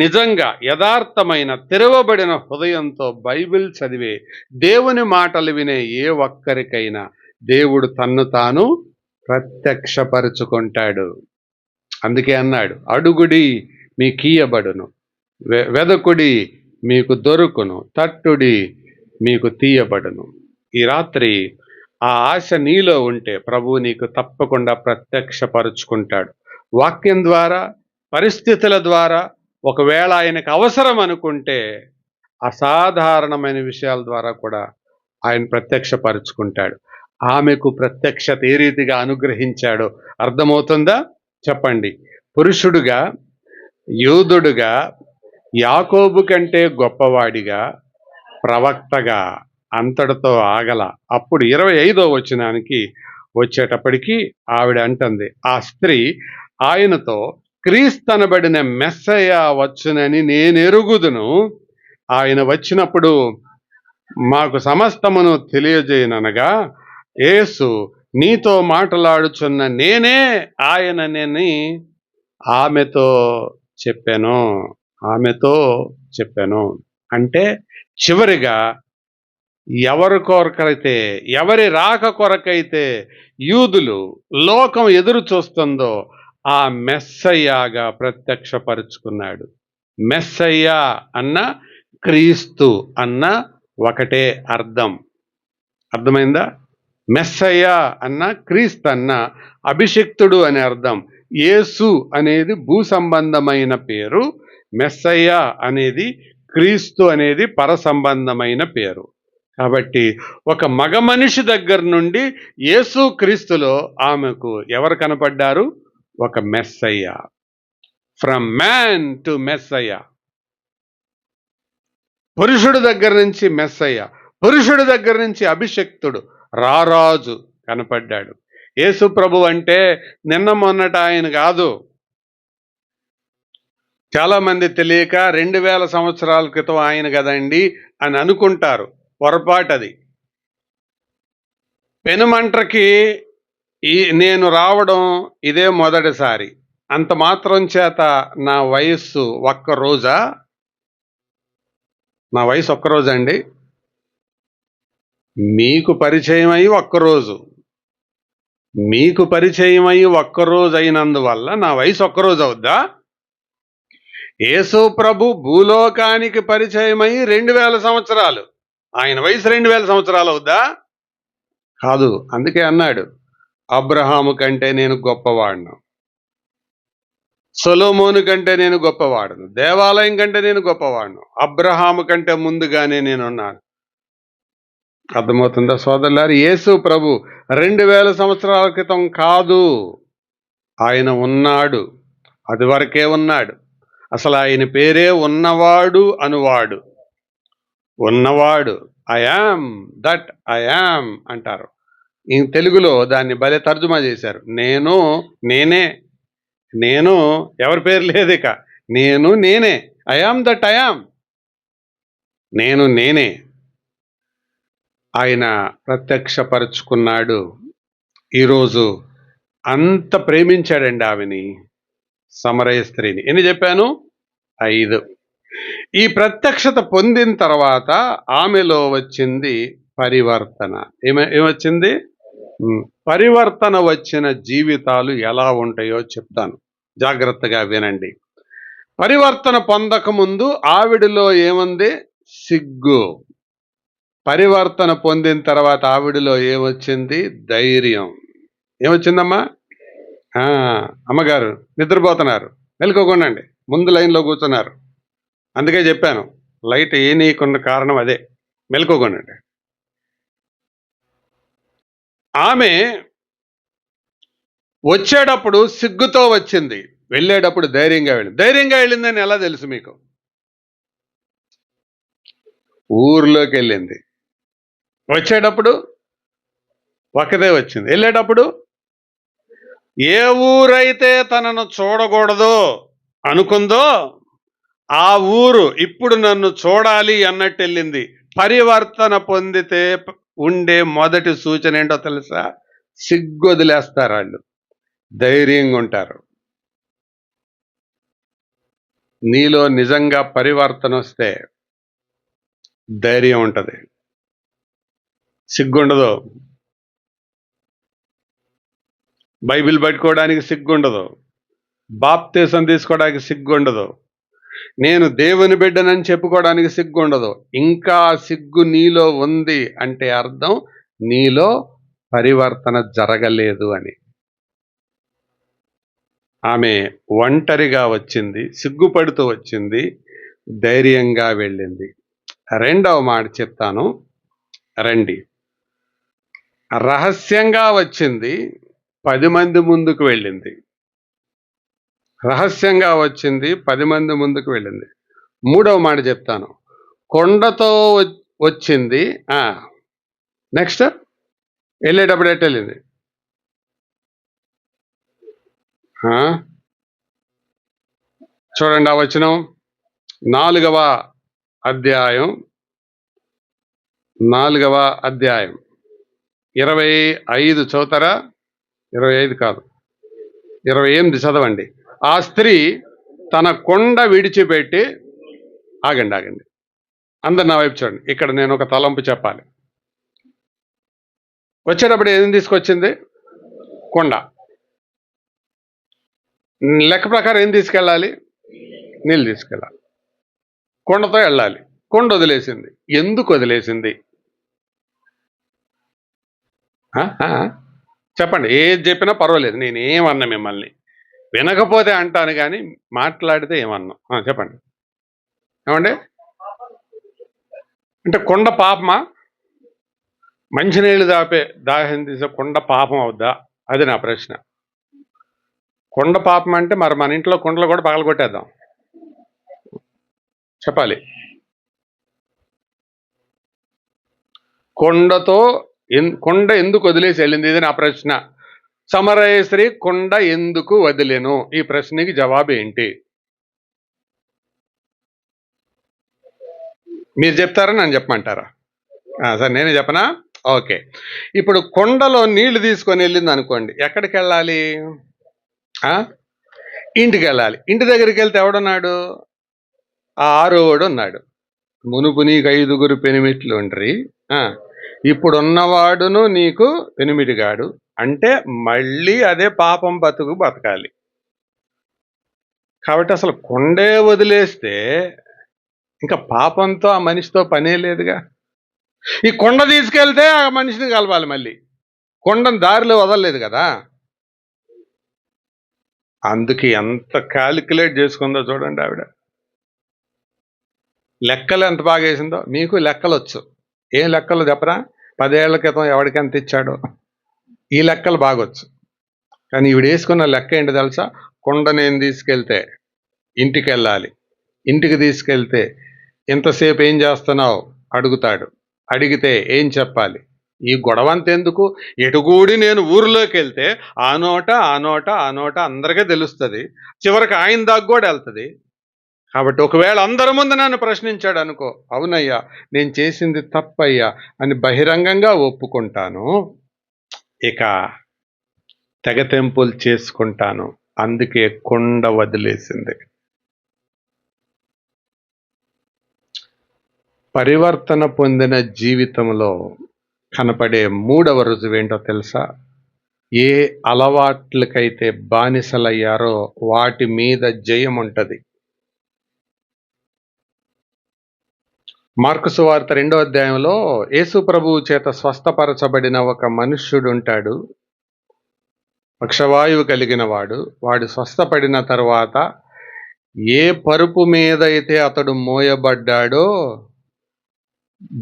నిజంగా యథార్థమైన తెరవబడిన హృదయంతో బైబిల్ చదివే, దేవుని మాటలు వినే ఏ ఒక్కరికైనా దేవుడు తన్ను తాను ప్రత్యక్షపరుచుకుంటాడు. అందుకే అన్నాడు, అడుగుడి మీకియ్యబడును, వెదకుడి మీకు దొరుకును, తట్టుడి మీకు తీయబడును. ఈ రాత్రి ఆ ఆశ నీలో ఉంటే ప్రభువు నీకు తప్పకుండా ప్రత్యక్షపరుచుకుంటాడు. వాక్యం ద్వారా, పరిస్థితుల ద్వారా, ఒకవేళ ఆయనకు అవసరం అనుకుంటే అసాధారణమైన విషయాల ద్వారా కూడా ఆయన ప్రత్యక్షపరుచుకుంటాడు. ఆమెకు ప్రత్యక్షత ఏ రీతిగా అనుగ్రహించాడో అర్థమవుతుందా? చెప్పండి. పురుషుడుగా, యూదుడుగా, యాకోబు కంటే గొప్పవాడిగా, ప్రవక్తగా అంతటితో ఆగల. అప్పుడు 25వ వచనానికి వచ్చేటప్పటికి ఆవిడ అంటుంది, ఆ స్త్రీ ఆయనతో, క్రీస్తనబడిన మెస్సయ్య వచ్చునని నేనెరుగుదును. ఆయన వచ్చినప్పుడు మాకు సమస్తమును తెలియజేయననగా, యేసు, నీతో మాట్లాడుచున్న నేనే ఆయనని ఆమెతో చెప్పాను. అంటే చివరిగా ఎవరి కొరకైతే, ఎవరి రాక కొరకైతే యూదులు, లోకం ఎదురు చూస్తుందో ఆ మెస్సయ్యాగా ప్రత్యక్షపరుచుకున్నాడు. మెస్సయ్య అన్న, క్రీస్తు అన్న ఒకటే అర్థం. అర్థమైందా? మెస్సయ్య అన్న, క్రీస్తు అన్న అభిషిక్తుడు అనే అర్థం. యేసు అనేది భూ సంబంధమైన పేరు, మెస్సయ్య అనేది, క్రీస్తు అనేది పర సంబంధమైన పేరు. కాబట్టి ఒక మగ మనిషి దగ్గర నుండి యేసు క్రీస్తులో ఆమెకు ఎవరు కనపడ్డారు? ఒక Messiah. From man to Messiah. పురుషుడి దగ్గర నుంచి మెస్సయ్య, పురుషుడి దగ్గర నుంచి అభిషక్తుడు, రారాజు కనపడ్డాడు. యేసు ప్రభు అంటే నిన్న మొన్నట ఆయన కాదు. చాలా మంది తెలియక 2000 సంవత్సరాల క్రితం ఆయన కదండి అని అనుకుంటారు. పొరపాటది. పెనుమంట్రకి నేను రావడం ఇదే మొదటిసారి. అంత మాత్రం చేత నా వయస్సు ఒక్కరోజా? నా వయసు ఒక్కరోజండి. మీకు పరిచయం అయ్యి ఒక్కరోజు, మీకు పరిచయం అయ్యి ఒక్కరోజు అయినందువల్ల నా వయసు ఒక్కరోజు అవుద్దా? యేసు ప్రభు భూలోకానికి పరిచయం అయ్యి 2000 సంవత్సరాలు, ఆయన వయసు 2000 సంవత్సరాలు అవుద్దా? కాదు. అందుకే అన్నాడు, అబ్రహాము కంటే నేను గొప్పవాడును, సొలొమోను కంటే నేను గొప్పవాడును, దేవాలయం కంటే నేను గొప్పవాడును, అబ్రహాము కంటే ముందుగానే నేనున్నాను. అర్థమవుతుందా సోదరులారు? యేసు ప్రభు 2000 సంవత్సరాల క్రితం కాదు, ఆయన ఉన్నాడు, అది వరకే ఉన్నాడు. అసలు ఆయన పేరే ఉన్నవాడు అనువాడు. ఉన్నవాడు, I am that I am అంటారు. ఈ తెలుగులో దాన్ని భలే తర్జుమా చేశారు. నేనే, నేను ఎవరి పేరు లేదు ఇక, నేనే, I am that I am, నేనే. ఆయన ప్రత్యక్షపరుచుకున్నాడు. ఈరోజు అంత ప్రేమించాడండి ఆమెని, సమరయ స్త్రీని. ఎన్ని చెప్పాను? 5. ఈ ప్రత్యక్షత పొందిన తర్వాత ఆమెలో వచ్చింది పరివర్తన. ఏమొచ్చింది? పరివర్తన వచ్చిన జీవితాలు ఎలా ఉంటాయో చెప్తాను, జాగ్రత్తగా వినండి. పరివర్తన పొందకముందు ఆవిడలో ఏముంది? సిగ్గు. పరివర్తన పొందిన తర్వాత ఆవిడలో ఏమొచ్చింది? ధైర్యం. ఏమొచ్చిందమ్మా? అమ్మగారు నిద్రపోతున్నారు, మెలుకోకుండండి, ముందు లైన్లో కూర్చున్నారు. అందుకే చెప్పాను, లైట్ ఏనీయకున్న కారణం అదే, మెలుకోకుండండి. ఆమె వచ్చేటప్పుడు సిగ్గుతో వచ్చింది, వెళ్ళేటప్పుడు ధైర్యంగా వెళ్ళిందని ఎలా తెలుసు మీకు? ఊర్లోకి వెళ్ళింది. వచ్చేటప్పుడు ఒక్కదే వచ్చింది, వెళ్ళేటప్పుడు ఏ ఊరైతే తనను చూడకూడదో అనుకుందో ఆ ఊరు ఇప్పుడు నన్ను చూడాలి అన్నట్టు వెళ్ళింది. పరివర్తన పొందితే ఉండే మొదటి సూచన ఏంటో తెలుసా? సిగ్గొదిలేస్తారు వాళ్ళు, ధైర్యంగా ఉంటారు. నీలో నిజంగా పరివర్తన వస్తే ధైర్యం ఉంటుంది, సిగ్గుండదు. బైబిల్ పట్టుకోవడానికి సిగ్గుండదు, బాప్తీసం తీసుకోవడానికి సిగ్గుండదు, నేను దేవుని బిడ్డనని చెప్పుకోవడానికి సిగ్గుండదు. ఇంకా సిగ్గు నీలో ఉంది అంటే అర్థం నీలో పరివర్తన జరగలేదు అని. ఆమె ఒంటరిగా వచ్చింది, సిగ్గుపడుతూ వచ్చింది, ధైర్యంగా వెళ్ళింది. రెండవ మాట చెప్తాను, రండి. రహస్యంగా వచ్చింది, 10 మంది ముందుకు వెళ్ళింది. రహస్యంగా వచ్చింది, 10 మంది ముందుకు వెళ్ళింది. మూడవ మాట చెప్తాను, కొండతో వచ్చింది. నెక్స్ట్ వెళ్ళేటప్పుడు ఎట్టు వెళ్ళింది? చూడండి, ఆ వచనం 4వ అధ్యాయం 25 చదువుతారా? 25 కాదు, 28 చదవండి. ఆ స్త్రీ తన కొండ విడిచిపెట్టి, ఆగండి, అందరు నా వైపు చూడండి. ఇక్కడ నేను ఒక తలంపు చెప్పాలి. వచ్చేటప్పుడు ఏం తీసుకొచ్చింది? కొండ. లెక్క ప్రకారం ఏం తీసుకెళ్ళాలి? నీళ్ళు తీసుకెళ్ళాలి. కొండతో వెళ్ళాలి. కొండ వదిలేసింది. ఎందుకు వదిలేసింది? చెప్పండి, ఏది చెప్పినా పర్వాలేదు, నేనేమన్నా మిమ్మల్ని వినకపోతే అంటాను, కానీ మాట్లాడితే ఏమన్నా చెప్పండి. ఏమండి అంటే కొండ పాపమా? మంచినీళ్ళు దాహం తీసే కొండ పాపం అవుద్దా? అది నా ప్రశ్న. కొండ పాపం అంటే మరి మన ఇంట్లో కొండలు కూడా పగలగొట్టేద్దాం. చెప్పాలి. కొండ ఎందుకు వదిలేసి వెళ్ళింది? ఇది నా ప్రశ్న. సమరయశ్రీ కొండ ఎందుకు వదిలేను? ఈ ప్రశ్నకి జవాబు ఏంటి? మీరు చెప్తారా, నన్ను చెప్పమంటారా? సరే, నేనే చెప్పనా? ఓకే. ఇప్పుడు కొండలో నీళ్లు తీసుకొని వెళ్ళింది అనుకోండి, ఎక్కడికి వెళ్ళాలి? ఇంటికి వెళ్ళాలి. ఇంటి దగ్గరికి వెళ్తే ఎవడున్నాడు? ఆ 6వాడు ఉన్నాడు. మునుపు నీకు 5గురు పెనిమిట్లు ఉండ్రి, ఇప్పుడున్నవాడును నీకు పెనిమిటిగాడు. అంటే మళ్ళీ అదే పాపం బతకాలి. కాబట్టి అసలు కొండే వదిలేస్తే ఇంకా పాపంతో ఆ మనిషితో పనే లేదుగా. ఈ కొండ తీసుకెళ్తే ఆ మనిషిని కలవాలి, మళ్ళీ కొండను దారిలో వదలలేదు కదా. అందుకే ఎంత క్యాలిక్యులేట్ చేసుకుందో చూడండి ఆవిడ. లెక్కలు ఎంత బాగా వేసిందో. మీకు లెక్కలు వచ్చు. ఏం లెక్కలు చెప్పరా? 10 ఏళ్ల క్రితం ఎవరికి ఎంత ఇచ్చాడో ఈ లెక్కలు బాగొచ్చు. కానీ ఈవిడ వేసుకున్న లెక్క ఏంటి తెలుసా? కొండ నేను తీసుకెళ్తే ఇంటికి వెళ్ళాలి, ఇంటికి తీసుకెళ్తే ఇంతసేపు ఏం చేస్తున్నావు అడుగుతాడు, అడిగితే ఏం చెప్పాలి? ఈ గొడవ అంతెందుకు? ఎటుగూడి నేను ఊరిలోకి వెళ్తే ఆ నోట అందరికీ తెలుస్తుంది, చివరికి ఆయన దాకా కూడా వెళ్తుంది. కాబట్టి ఒకవేళ అందరి ముందు నన్ను ప్రశ్నించాడు అనుకో, అవునయ్యా నేను చేసింది తప్పయ్యా అని బహిరంగంగా ఒప్పుకుంటాను, ఇక తెగతెంపులు చేసుకుంటాను. అందుకే కొండ వదిలేసింది. పరివర్తన పొందిన జీవితంలో కనపడే 3వ రుజువేంటో తెలుసా? ఏ అలవాట్లకైతే బానిసలయ్యారో వాటి మీద జయం ఉంటుంది. మార్కు సువార్త 2వ అధ్యాయంలో యేసు ప్రభువు చేత స్వస్థపరచబడిన ఒక మనుష్యుడు ఉంటాడు, పక్షవాయువు కలిగిన వాడు స్వస్థపడిన తర్వాత ఏ పరుపు మీదైతే అతడు మోయబడ్డాడో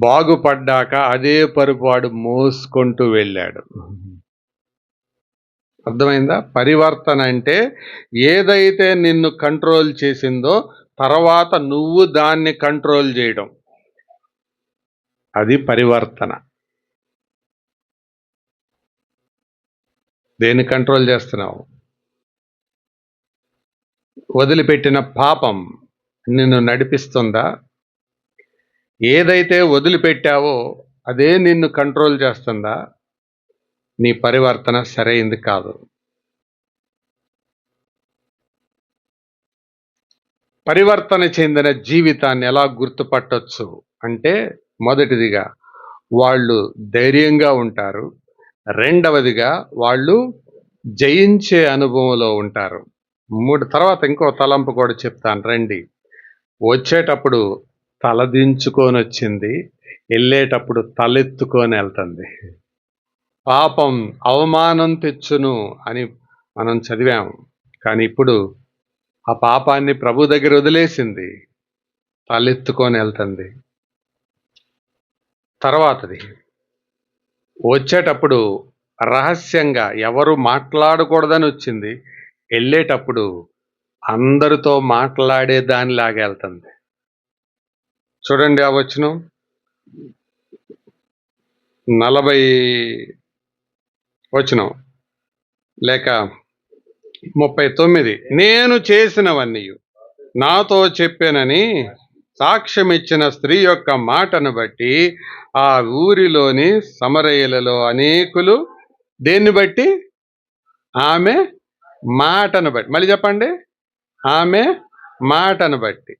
బాగుపడ్డాక అదే పరుపు వాడు మోసుకుంటూ వెళ్ళాడు. అర్థమైందా? పరివర్తన అంటే ఏదైతే నిన్ను కంట్రోల్ చేసిందో తర్వాత నువ్వు దాన్ని కంట్రోల్ చేయడం, అది పరివర్తన. దేన్ని కంట్రోల్ చేస్తున్నావు? వదిలిపెట్టిన పాపం నిన్ను నడిపిస్తుందా? ఏదైతే వదిలిపెట్టావో అదే నిన్ను కంట్రోల్ చేస్తుందా? నీ పరివర్తన సరైంది కాదు. పరివర్తన చెందిన జీవితాన్ని ఎలా గుర్తుపట్టొచ్చు అంటే, మొదటిదిగా వాళ్ళు ధైర్యంగా ఉంటారు. రెండవదిగా వాళ్ళు జయించే అనుభవంలో ఉంటారు. తర్వాత ఇంకో తలంపు కూడా చెప్తాను రండి. వచ్చేటప్పుడు తలదించుకొని వచ్చింది, వెళ్ళేటప్పుడు తలెత్తుకొని వెళ్తుంది. పాపం అవమానం తెచ్చును అని మనం చదివాము. కానీ ఇప్పుడు ఆ పాపాన్ని ప్రభు దగ్గర వదిలేసింది, తలెత్తుకొని వెళ్తుంది. తర్వాతది వచ్చేటప్పుడు రహస్యంగా ఎవరు మాట్లాడకూడదని వచ్చింది, వెళ్ళేటప్పుడు అందరితో మాట్లాడే దానిలాగా వెళ్తుంది. చూడండి ఆ వచనం 40 వచనం లేక 39. నేను చేసినవన్నీ నాతో చెప్పానని సాక్ష్యమిచ్చిన స్త్రీ యొక్క మాటను బట్టి ఆ ఊరిలోని సమరయులలో అనేకులు దేన్ని బట్టి? ఆమె మాటను బట్టి. మళ్ళీ చెప్పండి. ఆమె మాటను బట్టి.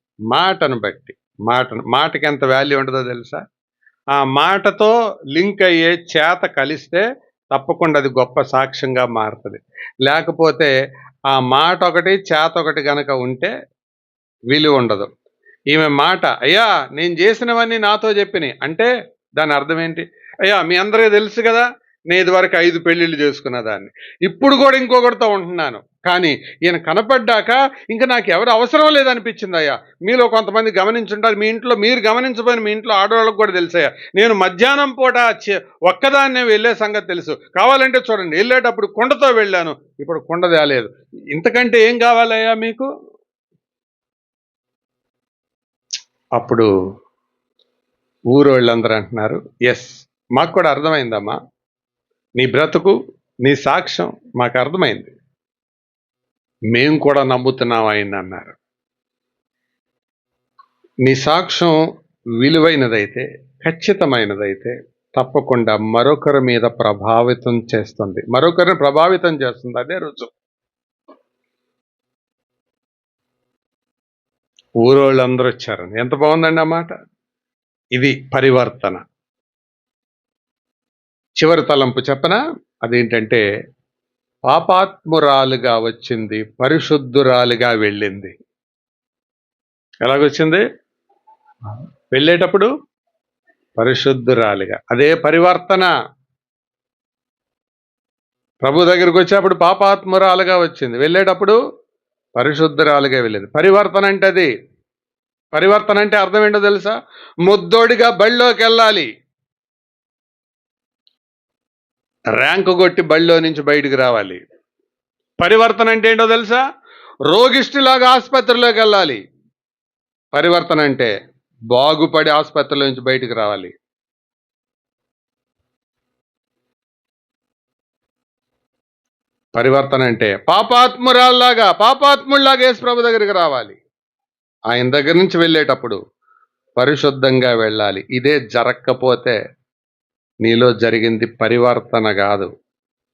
మాటకి ఎంత వాల్యూ ఉంటుందో తెలుసా? ఆ మాటతో లింక్ అయ్యే చేత కలిస్తే తప్పకుండా అది గొప్ప సాక్ష్యంగా మారుతుంది. లేకపోతే ఆ మాట ఒకటి చేత ఒకటి గనక ఉంటే విలువ ఉండదు. ఈమె మాట, అయ్యా నేను చేసినవన్నీ నాతో చెప్పినాయి అంటే దాని అర్థం ఏంటి? అయ్యా మీ అందరికీ తెలుసు కదా, నేను ఇదివరకు 5 పెళ్ళిళ్ళు చేసుకున్న దాన్ని, ఇప్పుడు కూడా ఇంకొకరితో ఉంటున్నాను, కానీ ఈయన కనపడ్డాక ఇంకా నాకు ఎవరు అవసరం లేదనిపించింది. అయ్యా మీలో కొంతమంది గమనించుంటారు, మీ ఇంట్లో మీరు గమనించబోయిన మీ ఇంట్లో ఆడవాళ్ళకు కూడా తెలుసయ్యా, నేను మధ్యాహ్నం పూట ఒక్కదాన్నే వెళ్ళే సంగతి తెలుసు. కావాలంటే చూడండి, వెళ్ళేటప్పుడు కుండతో వెళ్ళాను, ఇప్పుడు కుండ తేలేదు. ఇంతకంటే ఏం కావాలయ్యా మీకు? అప్పుడు ఊరోళ్ళందరూ అంటున్నారు, ఎస్ మాకు కూడా అర్థమైందమ్మా, నీ బ్రతుకు నీ సాక్ష్యం మాకు అర్థమైంది, మేము కూడా నమ్ముతున్నాం ఆయన అన్నారు. నీ సాక్ష్యం విలువైనదైతే, ఖచ్చితమైనదైతే తప్పకుండా మరొకరి మీద ప్రభావితం చేస్తుంది, మరొకరిని ప్రభావితం చేస్తుంది. అదే రుజువు. ఊరోళ్ళందరూ వచ్చారు. ఎంత బాగుందండి ఆ మాట. ఇది పరివర్తన. చివరి తలంపు చెప్పనా? అదేంటంటే పాపాత్మురాలుగా వచ్చింది, పరిశుద్ధురాలుగా వెళ్ళింది. ఎలాగొచ్చింది? వెళ్ళేటప్పుడు పరిశుద్ధురాలుగా. అదే పరివర్తన. ప్రభు దగ్గరికి వచ్చేటప్పుడు పాపాత్మురాలుగా వచ్చింది, వెళ్ళేటప్పుడు పరిశుద్ధురాలుగా వెళ్ళింది. పరివర్తన అంటే అది. పరివర్తన అంటే అర్థం ఏంటో తెలుసా? ముద్దోడిగా బళ్ళోకి వెళ్ళాలి, ర్యాంకు కొట్టి బళ్ళో నుంచి బయటికి రావాలి. పరివర్తన అంటే ఏంటో తెలుసా? రోగిష్టిలాగా ఆసుపత్రిలోకి వెళ్ళాలి. పరివర్తన అంటే బాగుపడి ఆసుపత్రిలో నుంచి బయటికి రావాలి. పరివర్తన అంటే పాపాత్మురాల్లాగా, పాపాత్ముల్లాగా యేసు ప్రభు దగ్గరికి రావాలి. ఆయన దగ్గర నుంచి వెళ్ళేటప్పుడు పరిశుద్ధంగా వెళ్ళాలి. ఇదే జరగకపోతే నీలో జరిగింది పరివర్తన కాదు,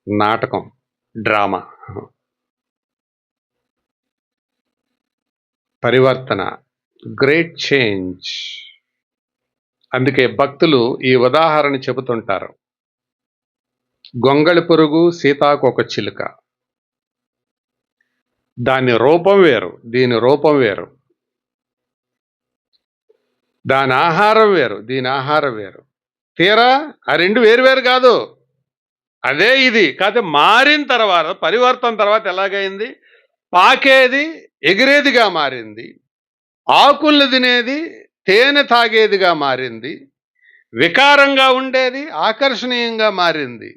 నాటకం, డ్రామా. పరివర్తన, గ్రేట్ చేంజ్. అందుకే భక్తులు ఈ ఉదాహరణ చెబుతుంటారు. గొంగళి పురుగు, సీతాకోక చిలుక. దాని రూపం వేరు, దీని రూపం వేరు. దాని ఆహారం వేరు, దీని ఆహారం వేరు. తీరా ఆ రెండు వేరు కాదు, అదే ఇది. కాకపోతే మారిన తర్వాత, పరివర్తన తర్వాత ఎలాగైంది? పాకేది ఎగిరేదిగా మారింది, ఆకులు తినేది తేనె తాగేదిగా మారింది, వికారంగా ఉండేది ఆకర్షణీయంగా మారింది.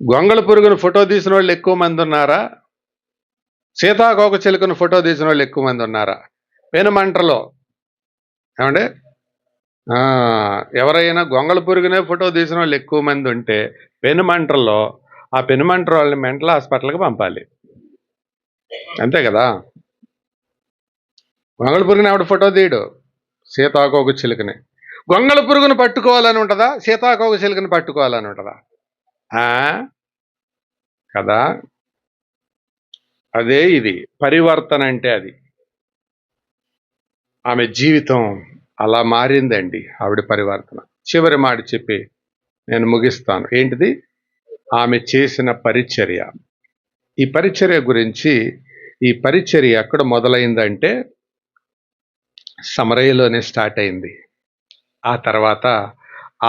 గొంగళ పురుగును ఫోటో తీసిన వాళ్ళు ఎక్కువ మంది ఉన్నారా? సీతాకోక చిలుకను ఫోటో తీసిన వాళ్ళు ఎక్కువ మంది ఉన్నారా? పెనుమంటలో ఏమంటే ఎవరైనా గొంగళ పురుగునే ఫోటో తీసిన వాళ్ళు ఎక్కువ మంది ఉంటే పెనుమంటల్లో ఆ పెనుమంట వాళ్ళని మెంటల్ హాస్పిటల్కి పంపాలి. అంతే కదా. గొంగళ పురుగుని ఆవిడ ఫోటో తీయడు, సీతాకోక చిలుకని. గొంగళ పురుగును పట్టుకోవాలని ఉంటుందా, సీతాకోక చిలుకని పట్టుకోవాలని ఉంటుందా? కదా. అదే ఇది పరివర్తన అంటే. అది ఆమె జీవితం అలా మారిందండి, ఆవిడ పరివర్తన. చివరి మాట చెప్పి నేను ముగిస్తాను. ఏంటిది? ఆమె చేసిన పరిచర్య. ఈ పరిచర్య గురించి, ఈ పరిచర్య ఎక్కడ మొదలైందంటే సమరయలోనే స్టార్ట్ అయింది. ఆ తర్వాత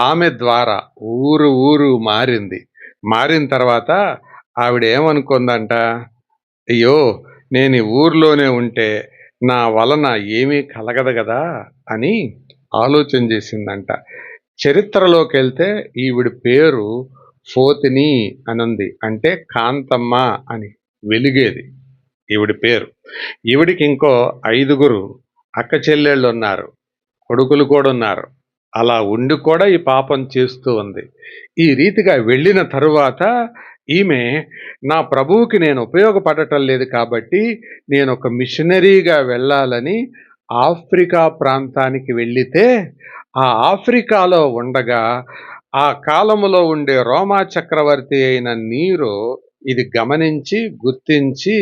ఆమె ద్వారా ఊరు ఊరు మారింది. మారిన తర్వాత ఆవిడ ఏమనుకుందంట, అయ్యో నేను ఈ ఊర్లోనే ఉంటే నా వలన ఏమీ కలగదు కదా అని ఆలోచన చేసిందంట. చరిత్రలోకి వెళ్తే ఈవిడ పేరు ఫోతిని అనుంది, అంటే కాంతమ్మ అని, వెలిగేది ఈవిడి పేరు. ఈవిడికి ఇంకో 5 అక్క చెల్లెళ్ళు ఉన్నారు, కొడుకులు కూడా ఉన్నారు. అలా ఉండి కూడా ఈ పాపం చేస్తూ ఉంది. ఈ రీతిగా వెళ్ళిన తరువాత ఈమె, నా ప్రభువుకి నేను ఉపయోగపడటం లేదు కాబట్టి నేను ఒక మిషనరీగా వెళ్ళాలని ఆఫ్రికా ప్రాంతానికి వెళ్ళితే, ఆ ఆఫ్రికాలో ఉండగా ఆ కాలములో ఉండే రోమా చక్రవర్తి అయిన నీరు ఇది గమనించి గుర్తించి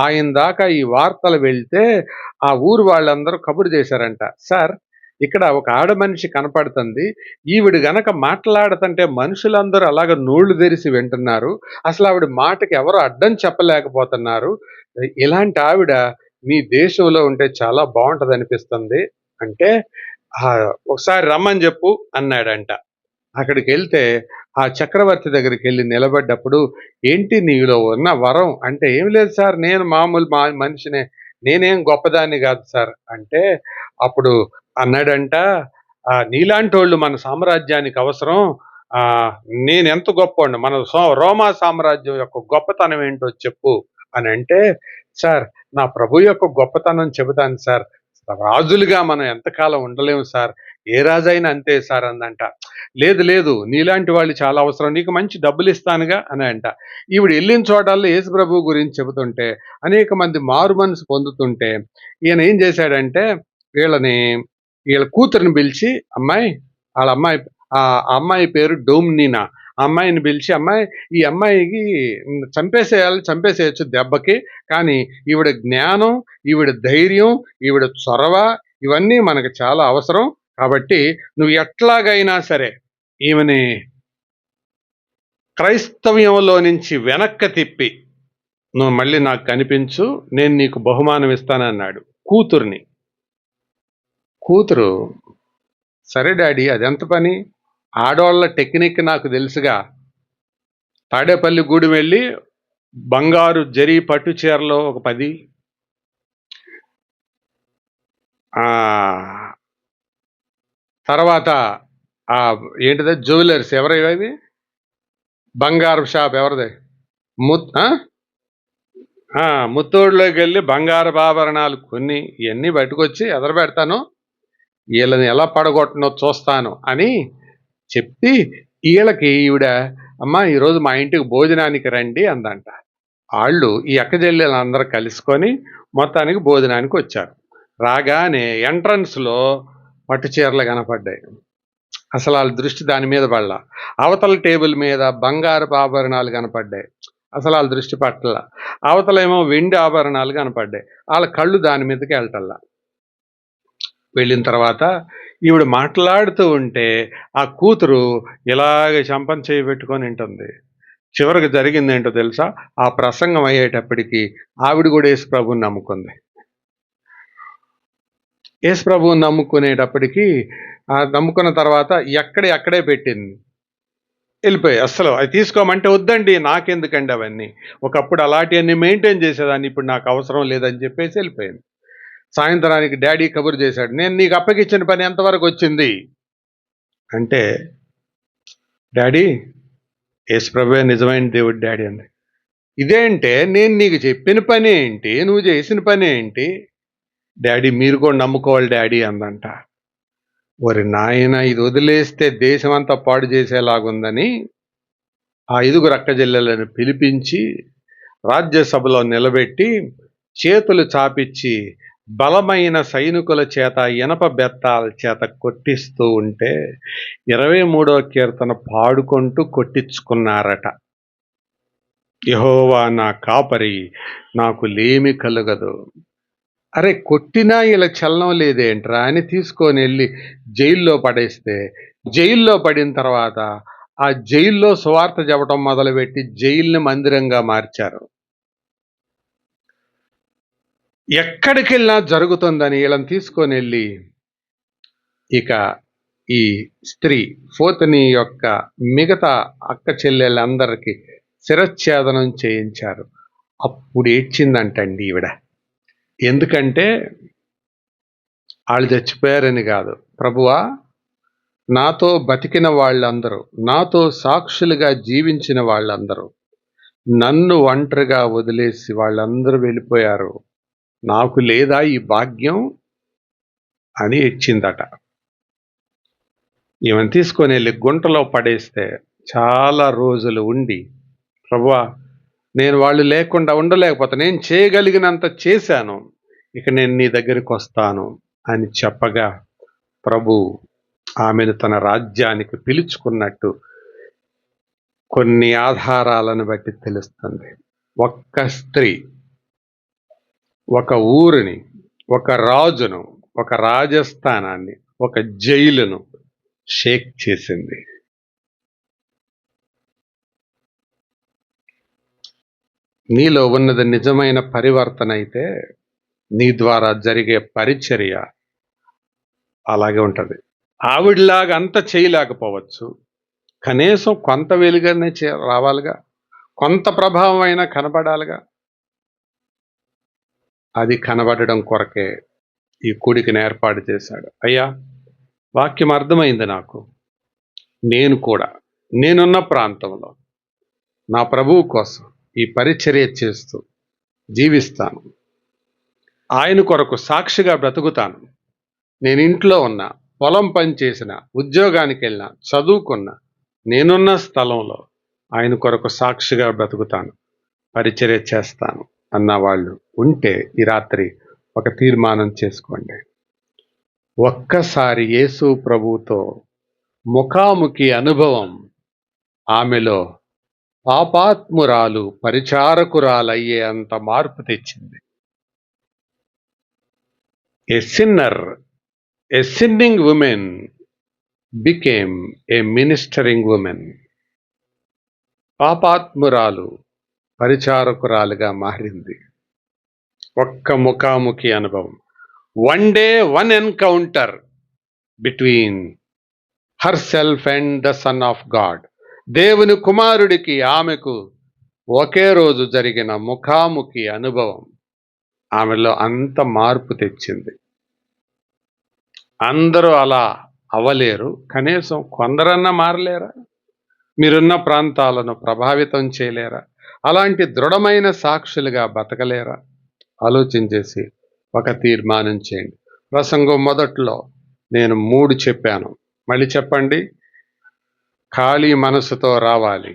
ఆయన దాకా ఈ వార్తలు వెళ్తే ఆ ఊరు వాళ్ళందరూ కబురు చేశారంట, సార్ ఇక్కడ ఒక ఆడ మనిషి కనపడుతుంది, ఈవిడ గనక మాట్లాడుతుంటే మనుషులందరూ అలాగ నోళ్లు తెరిచి వింటున్నారు, అసలు ఆవిడ మాటకి ఎవరు అడ్డం చెప్పలేకపోతున్నారు, ఇలాంటి ఆవిడ మీ దేశంలో ఉంటే చాలా బాగుంటది అనిపిస్తుంది అంటే, ఒకసారి రమ్మని చెప్పు అన్నాడంట. అక్కడికి వెళ్తే ఆ చక్రవర్తి దగ్గరికి వెళ్ళి నిలబడ్డప్పుడు, ఏంటి నీలో ఉన్న వరం అంటే, ఏం లేదు సార్, నేను మామూలు మనిషినే, నేనేం గొప్పదాన్ని కాదు సార్ అంటే, అప్పుడు అన్నాడంట, నీలాంటి వాళ్ళు మన సామ్రాజ్యానికి అవసరం, నేనెంత గొప్పవాడిని, మన రోమా సామ్రాజ్యం యొక్క గొప్పతనం ఏంటో చెప్పు అని అంటే, సార్ నా ప్రభు యొక్క గొప్పతనం చెబుతాను సార్, రాజులుగా మనం ఎంతకాలం ఉండలేము సార్, ఏ రాజైనా అంతే సార్ అందంట. లేదు లేదు, నీలాంటి వాళ్ళు చాలా అవసరం, నీకు మంచి డబ్బులు ఇస్తానుగా అని అంట. ఈవిడ వెళ్ళిన చోటల్లో యేసు ప్రభు గురించి చెబుతుంటే అనేక మంది మారు మనసు పొందుతుంటే ఈయన ఏం చేశాడంటే, వీళ్ళ కూతురిని పిలిచి, అమ్మాయి, వాళ్ళ అమ్మాయి, ఆ అమ్మాయి పేరు డోమ్నినా, అమ్మాయిని పిలిచి, అమ్మాయి ఈ అమ్మాయికి చంపేసేయచ్చు దెబ్బకి, కానీ ఈవిడ జ్ఞానం, ఈవిడ ధైర్యం, ఈవిడ చొరవ ఇవన్నీ మనకు చాలా అవసరం, కాబట్టి నువ్వు ఎట్లాగైనా సరే ఈమెని క్రైస్తవ్యంలో నుంచి వెనక్కి తిప్పి నువ్వు మళ్ళీ నాకు కనిపించు, నేను నీకు బహుమానం ఇస్తానన్నాడు కూతుర్ని. కూతురు, సరే డాడీ అదెంత పని, ఆడవాళ్ళ టెక్నిక్ నాకు తెలుసుగా, తాడేపల్లి గూడి వెళ్ళి బంగారు జరీ పట్టు చీరలో ఒక 10, తర్వాత ఏంటిది జ్యువెలర్స్ ఎవరివి, బంగారు షాప్ ఎవరిది, ముత్తూడులోకి వెళ్ళి బంగారు ఆభరణాలు కొన్ని ఇవన్నీ పట్టుకొచ్చి ఎదరబెడతాను, వీళ్ళని ఎలా పడగొట్టనో చూస్తాను అని చెప్పి వీళ్ళకి ఈవిడ, అమ్మ ఈరోజు మా ఇంటికి భోజనానికి రండి అందంట. వాళ్ళు ఈ అక్కజెల్లెలు అందరూ కలుసుకొని మొత్తానికి భోజనానికి వచ్చారు. రాగానే ఎంట్రన్స్లో పట్టు చీరలు కనపడ్డాయి. అసలు వాళ్ళ దృష్టి దాని మీద పడలా. అవతల టేబుల్ మీద బంగారు ఆభరణాలు కనపడ్డాయి, అసలు వాళ్ళ దృష్టి పట్టల. అవతలేమో వెండి ఆభరణాలు కనపడ్డాయి, వాళ్ళ కళ్ళు దాని మీదకి వెళ్ళటల్లా. వెళ్ళిన తర్వాత ఈవిడ మాట్లాడుతూ ఉంటే ఆ కూతురు ఇలాగ చంపని చేయి పెట్టుకొని ఉంటుంది. చివరికి జరిగింది ఏంటో తెలుసా, ఆ ప్రసంగం అయ్యేటప్పటికి ఆవిడ కూడా యేసు ప్రభువుని నమ్ముకుంది. యేసు ప్రభువుని నమ్ముకునేటప్పటికి నమ్ముకున్న తర్వాత అక్కడే పెట్టింది, వెళ్ళిపోయి. అస్సలు అది తీసుకోమంటే వద్దండి, నాకెందుకండి అవన్నీ, ఒకప్పుడు అలాంటివన్నీ మెయింటైన్ చేసేదాన్ని, ఇప్పుడు నాకు అవసరం లేదని చెప్పేసి వెళ్ళిపోయింది. సాయంత్రానికి డాడీ కబురు చేశాడు, నేను నీకు అప్పగిచ్చిన పని ఎంతవరకు వచ్చింది అంటే, డాడీ యేసు ప్రభువే నిజమైన దేవుడు డాడీ అంది. ఇదేంటే, నేను నీకు చెప్పిన పని ఏంటి, నువ్వు చేసిన పని ఏంటి, డాడీ మీరు కూడా నమ్ముకోవాలి డాడీ అందంట. ఒరి నాయన, ఇది వదిలేస్తే దేశం అంతా పాడు చేసేలాగుందని ఆ 5 అక్కజెల్లెలను పిలిపించి రాజ్యసభలో నిలబెట్టి చేతులు చాపిచ్చి బలమైన సైనికుల చేత ఇనప బెత్తాల చేత కొట్టిస్తూ ఉంటే 23వ కీర్తన పాడుకుంటూ కొట్టించుకున్నారట. యెహోవా నా కాపరి, నాకు లేమి కలుగదు. అరే, కొట్టినా ఇలా చలనం లేదేంట్రా అని తీసుకొని వెళ్ళి జైల్లో పడేస్తే, జైల్లో పడిన తర్వాత ఆ జైల్లో సువార్త చెప్పడం మొదలుపెట్టి జైలుని మందిరంగా మార్చారు. ఎక్కడికి వెళ్ళినా జరుగుతుందని వీళ్ళని తీసుకొని వెళ్ళి ఇక ఈ స్త్రీ ఫోతని యొక్క మిగతా అక్క చెల్లెళ్ళందరికీ శిరచ్ఛేదనం చేయించారు. అప్పుడు ఏడ్చిందంటండి ఈవిడ. ఎందుకంటే వాళ్ళు చచ్చిపోయారని కాదు, ప్రభువా నాతో బతికిన వాళ్ళందరూ, నాతో సాక్షులుగా జీవించిన వాళ్ళందరూ నన్ను ఒంటరిగా వదిలేసి వాళ్ళందరూ వెళ్ళిపోయారు, నాకు లేదా ఈ భాగ్యం అని ఇచ్చిందట. ఈమెను తీసుకొని వెళ్ళి గుంటలో పడేస్తే చాలా రోజులు ఉండి, ప్రభువా నేను వాళ్ళు లేకుండా ఉండలేకపోతే నేను చేయగలిగినంత చేశాను, ఇక నేను నీ దగ్గరికి వస్తాను అని చెప్పగా ప్రభు ఆమెను తన రాజ్యానికి పిలుచుకున్నట్టు కొన్ని ఆధారాలను బట్టి తెలుస్తుంది. ఒక్క స్త్రీ ఒక ఊరిని, ఒక రాజును, ఒక రాజస్థానాన్ని, ఒక జైలును షేక్ చేసింది. నీలో ఉన్నది నిజమైన పరివర్తన అయితే నీ ద్వారా జరిగే పరిచర్య అలాగే ఉంటుంది. ఆవిడలాగా అంత చేయలేకపోవచ్చు, కనీసం కొంత వెలుగనే రావాలిగా, కొంత ప్రభావం అయినా కనబడాలిగా. అది కనబడడం కొరకే ఈ కూడికను ఏర్పాటు చేశాడు. అయ్యా, వాక్యం అర్థమైంది నాకు. నేను కూడా నేనున్న ప్రాంతంలో నా ప్రభువు కోసం ఈ పరిచర్య చేస్తూ జీవిస్తాను. ఆయన కొరకు సాక్షిగా బ్రతుకుతాను. నేను ఇంట్లో ఉన్నా, పొలం పని చేసిన, ఉద్యోగానికి వెళ్ళినా, చదువుకున్నా, నేనున్న స్థలంలో ఆయన కొరకు సాక్షిగా బ్రతుకుతాను, పరిచర్య చేస్తాను అన్న వాళ్ళు ఉంటే ఈ రాత్రి ఒక తీర్మానం చేసుకోండి. ఒక్కసారి యేసు ప్రభువుతో ముఖాముఖి అనుభవం ఆమెలో పాపాత్మురాలు పరిచారకురాలయ్యే అంత మార్పు తెచ్చింది. A sinner, a sinning woman became a ministering woman. పాపాత్మురాలు పరిచారకురాలుగా మారింది. ఒక్క ముఖాముఖి అనుభవం, one day one encounter between her self and the son of God. దేవుని కుమారుడికి ఆమెకు ఒకే రోజు జరిగిన ముఖాముఖి అనుభవం ఆమెలో అంత మార్పు తెచ్చింది. అందరూ అలా అవ్వలేరు, కనీసం కొందరన్నా మారలేరా? మీరున్న ప్రాంతాలను ప్రభావితం చేయలేరా? అలాంటి దృఢమైన సాక్షులుగా బతకలేరా? ఆలోచించేసి ఒక తీర్మానం చేయండి. ప్రసంగం మొదట్లో నేను 3 చెప్పాను, మళ్ళీ చెప్పండి. ఖాళీ మనసుతో రావాలి,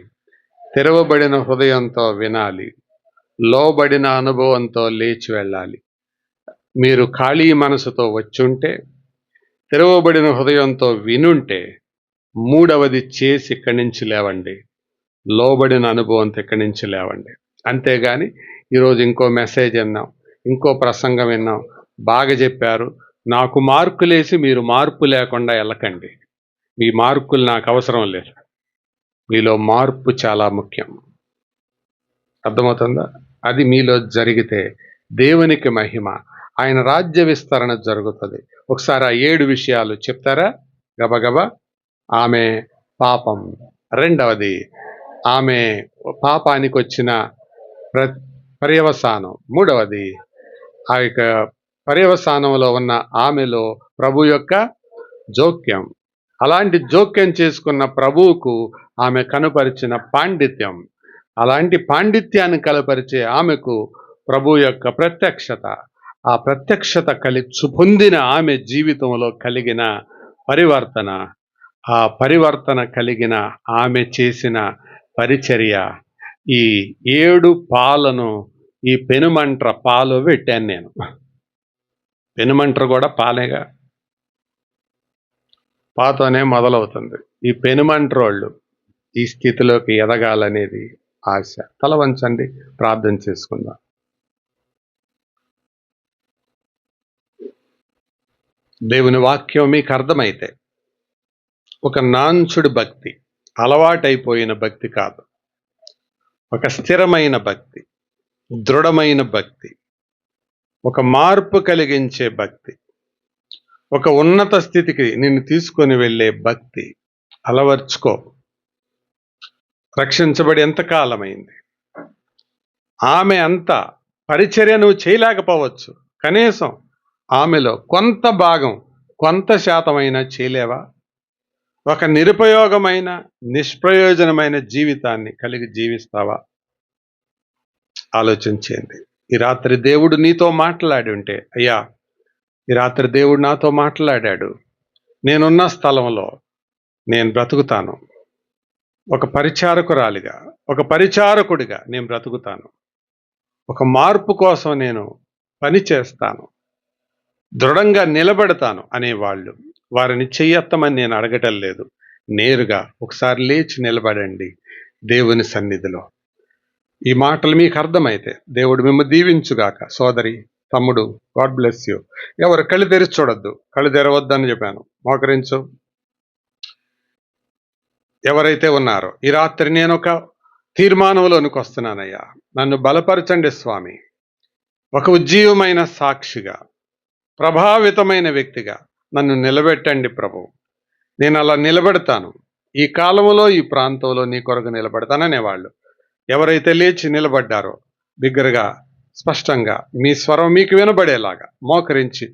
తెరవబడిన హృదయంతో వినాలి, లోబడిన అనుభవంతో లేచి వెళ్ళాలి. మీరు ఖాళీ మనసుతో వచ్చుంటే, తెరవబడిన హృదయంతో వినుంటే, 3వది చేసి ఇక్కడి నుంచి లేవండి, లోబడిన అనుభవంతో ఇక్కడి నుంచి లేవండి. అంతేగాని ఈరోజు ఇంకో మెసేజ్ విన్నాం, ఇంకో ప్రసంగం విన్నాం, బాగా చెప్పారు, నాకు మార్కులేసి మీరు మార్పు లేకుండా వెళ్ళకండి. మీ మార్కులు నాకు అవసరం లేదు. మీలో మార్పు చాలా ముఖ్యం. అర్థమవుతుందా? అది మీలో జరిగితే దేవునికి మహిమ, ఆయన రాజ్య విస్తరణ జరుగుతుంది. ఒకసారి ఆ 7 విషయాలు చెప్తారా గబగబా? ఆమె పాపం, రెండవది ఆమె పాపానికి వచ్చిన పర్యవసానం, మూడవది ఆ యొక్క పర్యవసానంలో ఉన్న ఆమెలో ప్రభు యొక్క జోక్యం, అలాంటి జోక్యం చేసుకున్న ప్రభువుకు ఆమె కనుపరిచిన పాండిత్యం, అలాంటి పాండిత్యాన్ని కనపరిచే ఆమెకు ప్రభు యొక్క ప్రత్యక్షత, ఆ ప్రత్యక్షత పొందిన ఆమె జీవితంలో కలిగిన పరివర్తన, ఆ పరివర్తన కలిగిన ఆమె చేసిన పరిచర్య ఈ 7 పాలను ఈ పెనుమంట్ర పాలు పెట్టాను నేను. పెనుమంట్ర కూడా పాలేగా, పాతోనే మొదలవుతుంది. ఈ పెనుమంట్రోళ్ళు ఈ స్థితిలోకి ఎదగాలనేది ఆశ. తల వంచండి, ప్రార్థన చేసుకుందాం. దేవుని వాక్యం మీకు అర్థమైతే, ఒక నాంచుడు భక్తి, అలవాటైపోయిన భక్తి కాదు, ఒక స్థిరమైన భక్తి, దృఢమైన భక్తి, ఒక మార్పు కలిగించే భక్తి, ఒక ఉన్నత స్థితికి నిన్ను తీసుకొని వెళ్ళే భక్తి అలవర్చుకో. రక్షించబడి ఎంతకాలమైంది? ఆమె అంత పరిచర్య నువ్వు చేయలేకపోవచ్చు, కనీసం ఆమెలో కొంత భాగం, కొంత శాతమైనా చేయలేవా? ఒక నిరుపయోగమైన, నిష్ప్రయోజనమైన జీవితాన్ని కలిగి జీవిస్తావా? ఆలోచించేయండి. ఈ రాత్రి దేవుడు నీతో మాట్లాడి ఉంటే, అయ్యా ఈ రాత్రి దేవుడు నాతో మాట్లాడాడు, నేనున్న స్థలంలో నేను బ్రతుకుతాను, ఒక పరిచారకురాలిగా, ఒక పరిచారకుడిగా నేను బ్రతుకుతాను, ఒక మార్పు కోసం నేను పని చేస్తాను, దృఢంగా నిలబడతాను అనేవాళ్ళు, వారిని చెయ్యెత్తమని నేను అడగటం లేదు. నేరుగా ఒకసారి లేచి నిలబడండి దేవుని సన్నిధిలో. ఈ మాటలు మీకు అర్థమైతే దేవుడు మిమ్మల్ని దీవించుగాక. సోదరి, తమ్ముడు, గాడ్ బ్లెస్ యూ. ఎవరు కళ్ళు తెరిచి చూడొద్దు, కళ్ళు తెరవద్దని చెప్పాను. మోకరించు. ఎవరైతే ఉన్నారో, ఈ రాత్రి నేను ఒక తీర్మానంలోనికి వస్తున్నానయ్యా, నన్ను బలపరచండి స్వామి, ఒక ఉజ్జీవమైన సాక్షిగా, ప్రభావితమైన వ్యక్తిగా నన్ను నిలబెట్టండి ప్రభు. నేను అలా నిలబెడతాను, ఈ కాలంలో ఈ ప్రాంతంలో నీ కొరకు నిలబడతాననేవాళ్ళు ఎవరైతే లేచి నిలబడ్డారో, బిగ్గరగా స్పష్టంగా మీ స్వరం మీకు వినబడేలాగా మోకరించి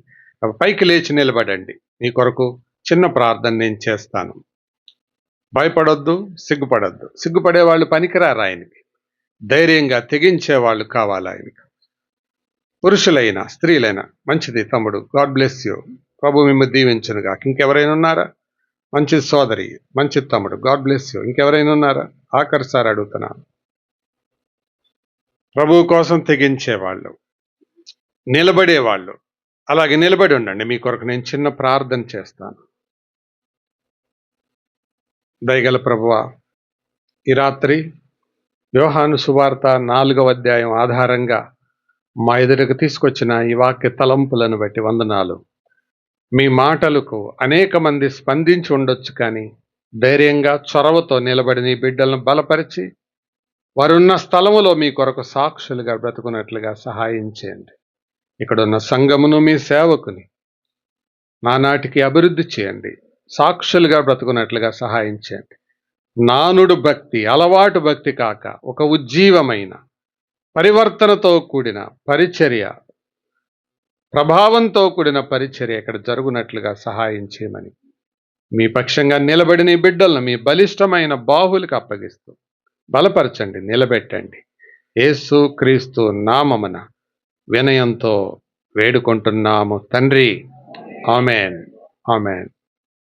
పైకి లేచి నిలబడండి. మీ కొరకు చిన్న ప్రార్థన నేను చేస్తాను. భయపడొద్దు, సిగ్గుపడొద్దు. సిగ్గుపడే వాళ్ళు పనికిరారు ఆయనకి. ధైర్యంగా తెగించే వాళ్ళు కావాలి ఆయనకి. పురుషులైనా స్త్రీలైనా మంచిది తమ్ముడు, గాడ్ బ్లెస్ యూ. ప్రభు మిమ్మల్ని దీవించునుగా. ఇంకెవరైనా ఉన్నారా? మంచిది సోదరి, మంచిది తమ్ముడు, గాడ్ బ్లెస్ యూ. ఇంకెవరైనా ఉన్నారా? ఆఖరిసారి అడుగుతున్నాను. ప్రభు కోసం తెగించేవాళ్ళు, నిలబడేవాళ్ళు అలాగే నిలబడి ఉండండి. మీ కొరకు నేను చిన్న ప్రార్థన చేస్తాను. దయగల ప్రభువా, ఈ రాత్రి యోహాను సువార్త 4వ అధ్యాయం ఆధారంగా మా ఎదురుకు తీసుకొచ్చిన ఈ వాక్య తలంపులను బట్టి వందనాలు. మీ మాటలకు అనేక మంది స్పందించి ఉండొచ్చు, కానీ ధైర్యంగా చొరవతో నిలబడి నీ బిడ్డలను బలపరిచి వారున్న స్థలములో మీ కొరకు సాక్షులుగా బ్రతుకున్నట్లుగా సహాయం చేయండి. ఇక్కడున్న సంఘమును, మీ సేవకుని నానాటికి అభివృద్ధి చేయండి, సాక్షులుగా బ్రతుకున్నట్లుగా సహాయం చేయండి. నానుడు భక్తి, అలవాటు భక్తి కాక ఒక ఉజ్జీవమైన, పరివర్తనతో కూడిన పరిచర్య, ప్రభావంతో కూడిన పరిచర్య ఇక్కడ జరుగునట్లుగా సహాయం చేయమని మీ పక్షంగా నిలబడిన ఈ బిడ్డలను మీ బలిష్టమైన బాహులకు అప్పగిస్తూ బలపరచండి, నిలబెట్టండి. యేసు క్రీస్తు నామమున వినయంతో వేడుకుంటున్నాము తండ్రి. Amen, amen.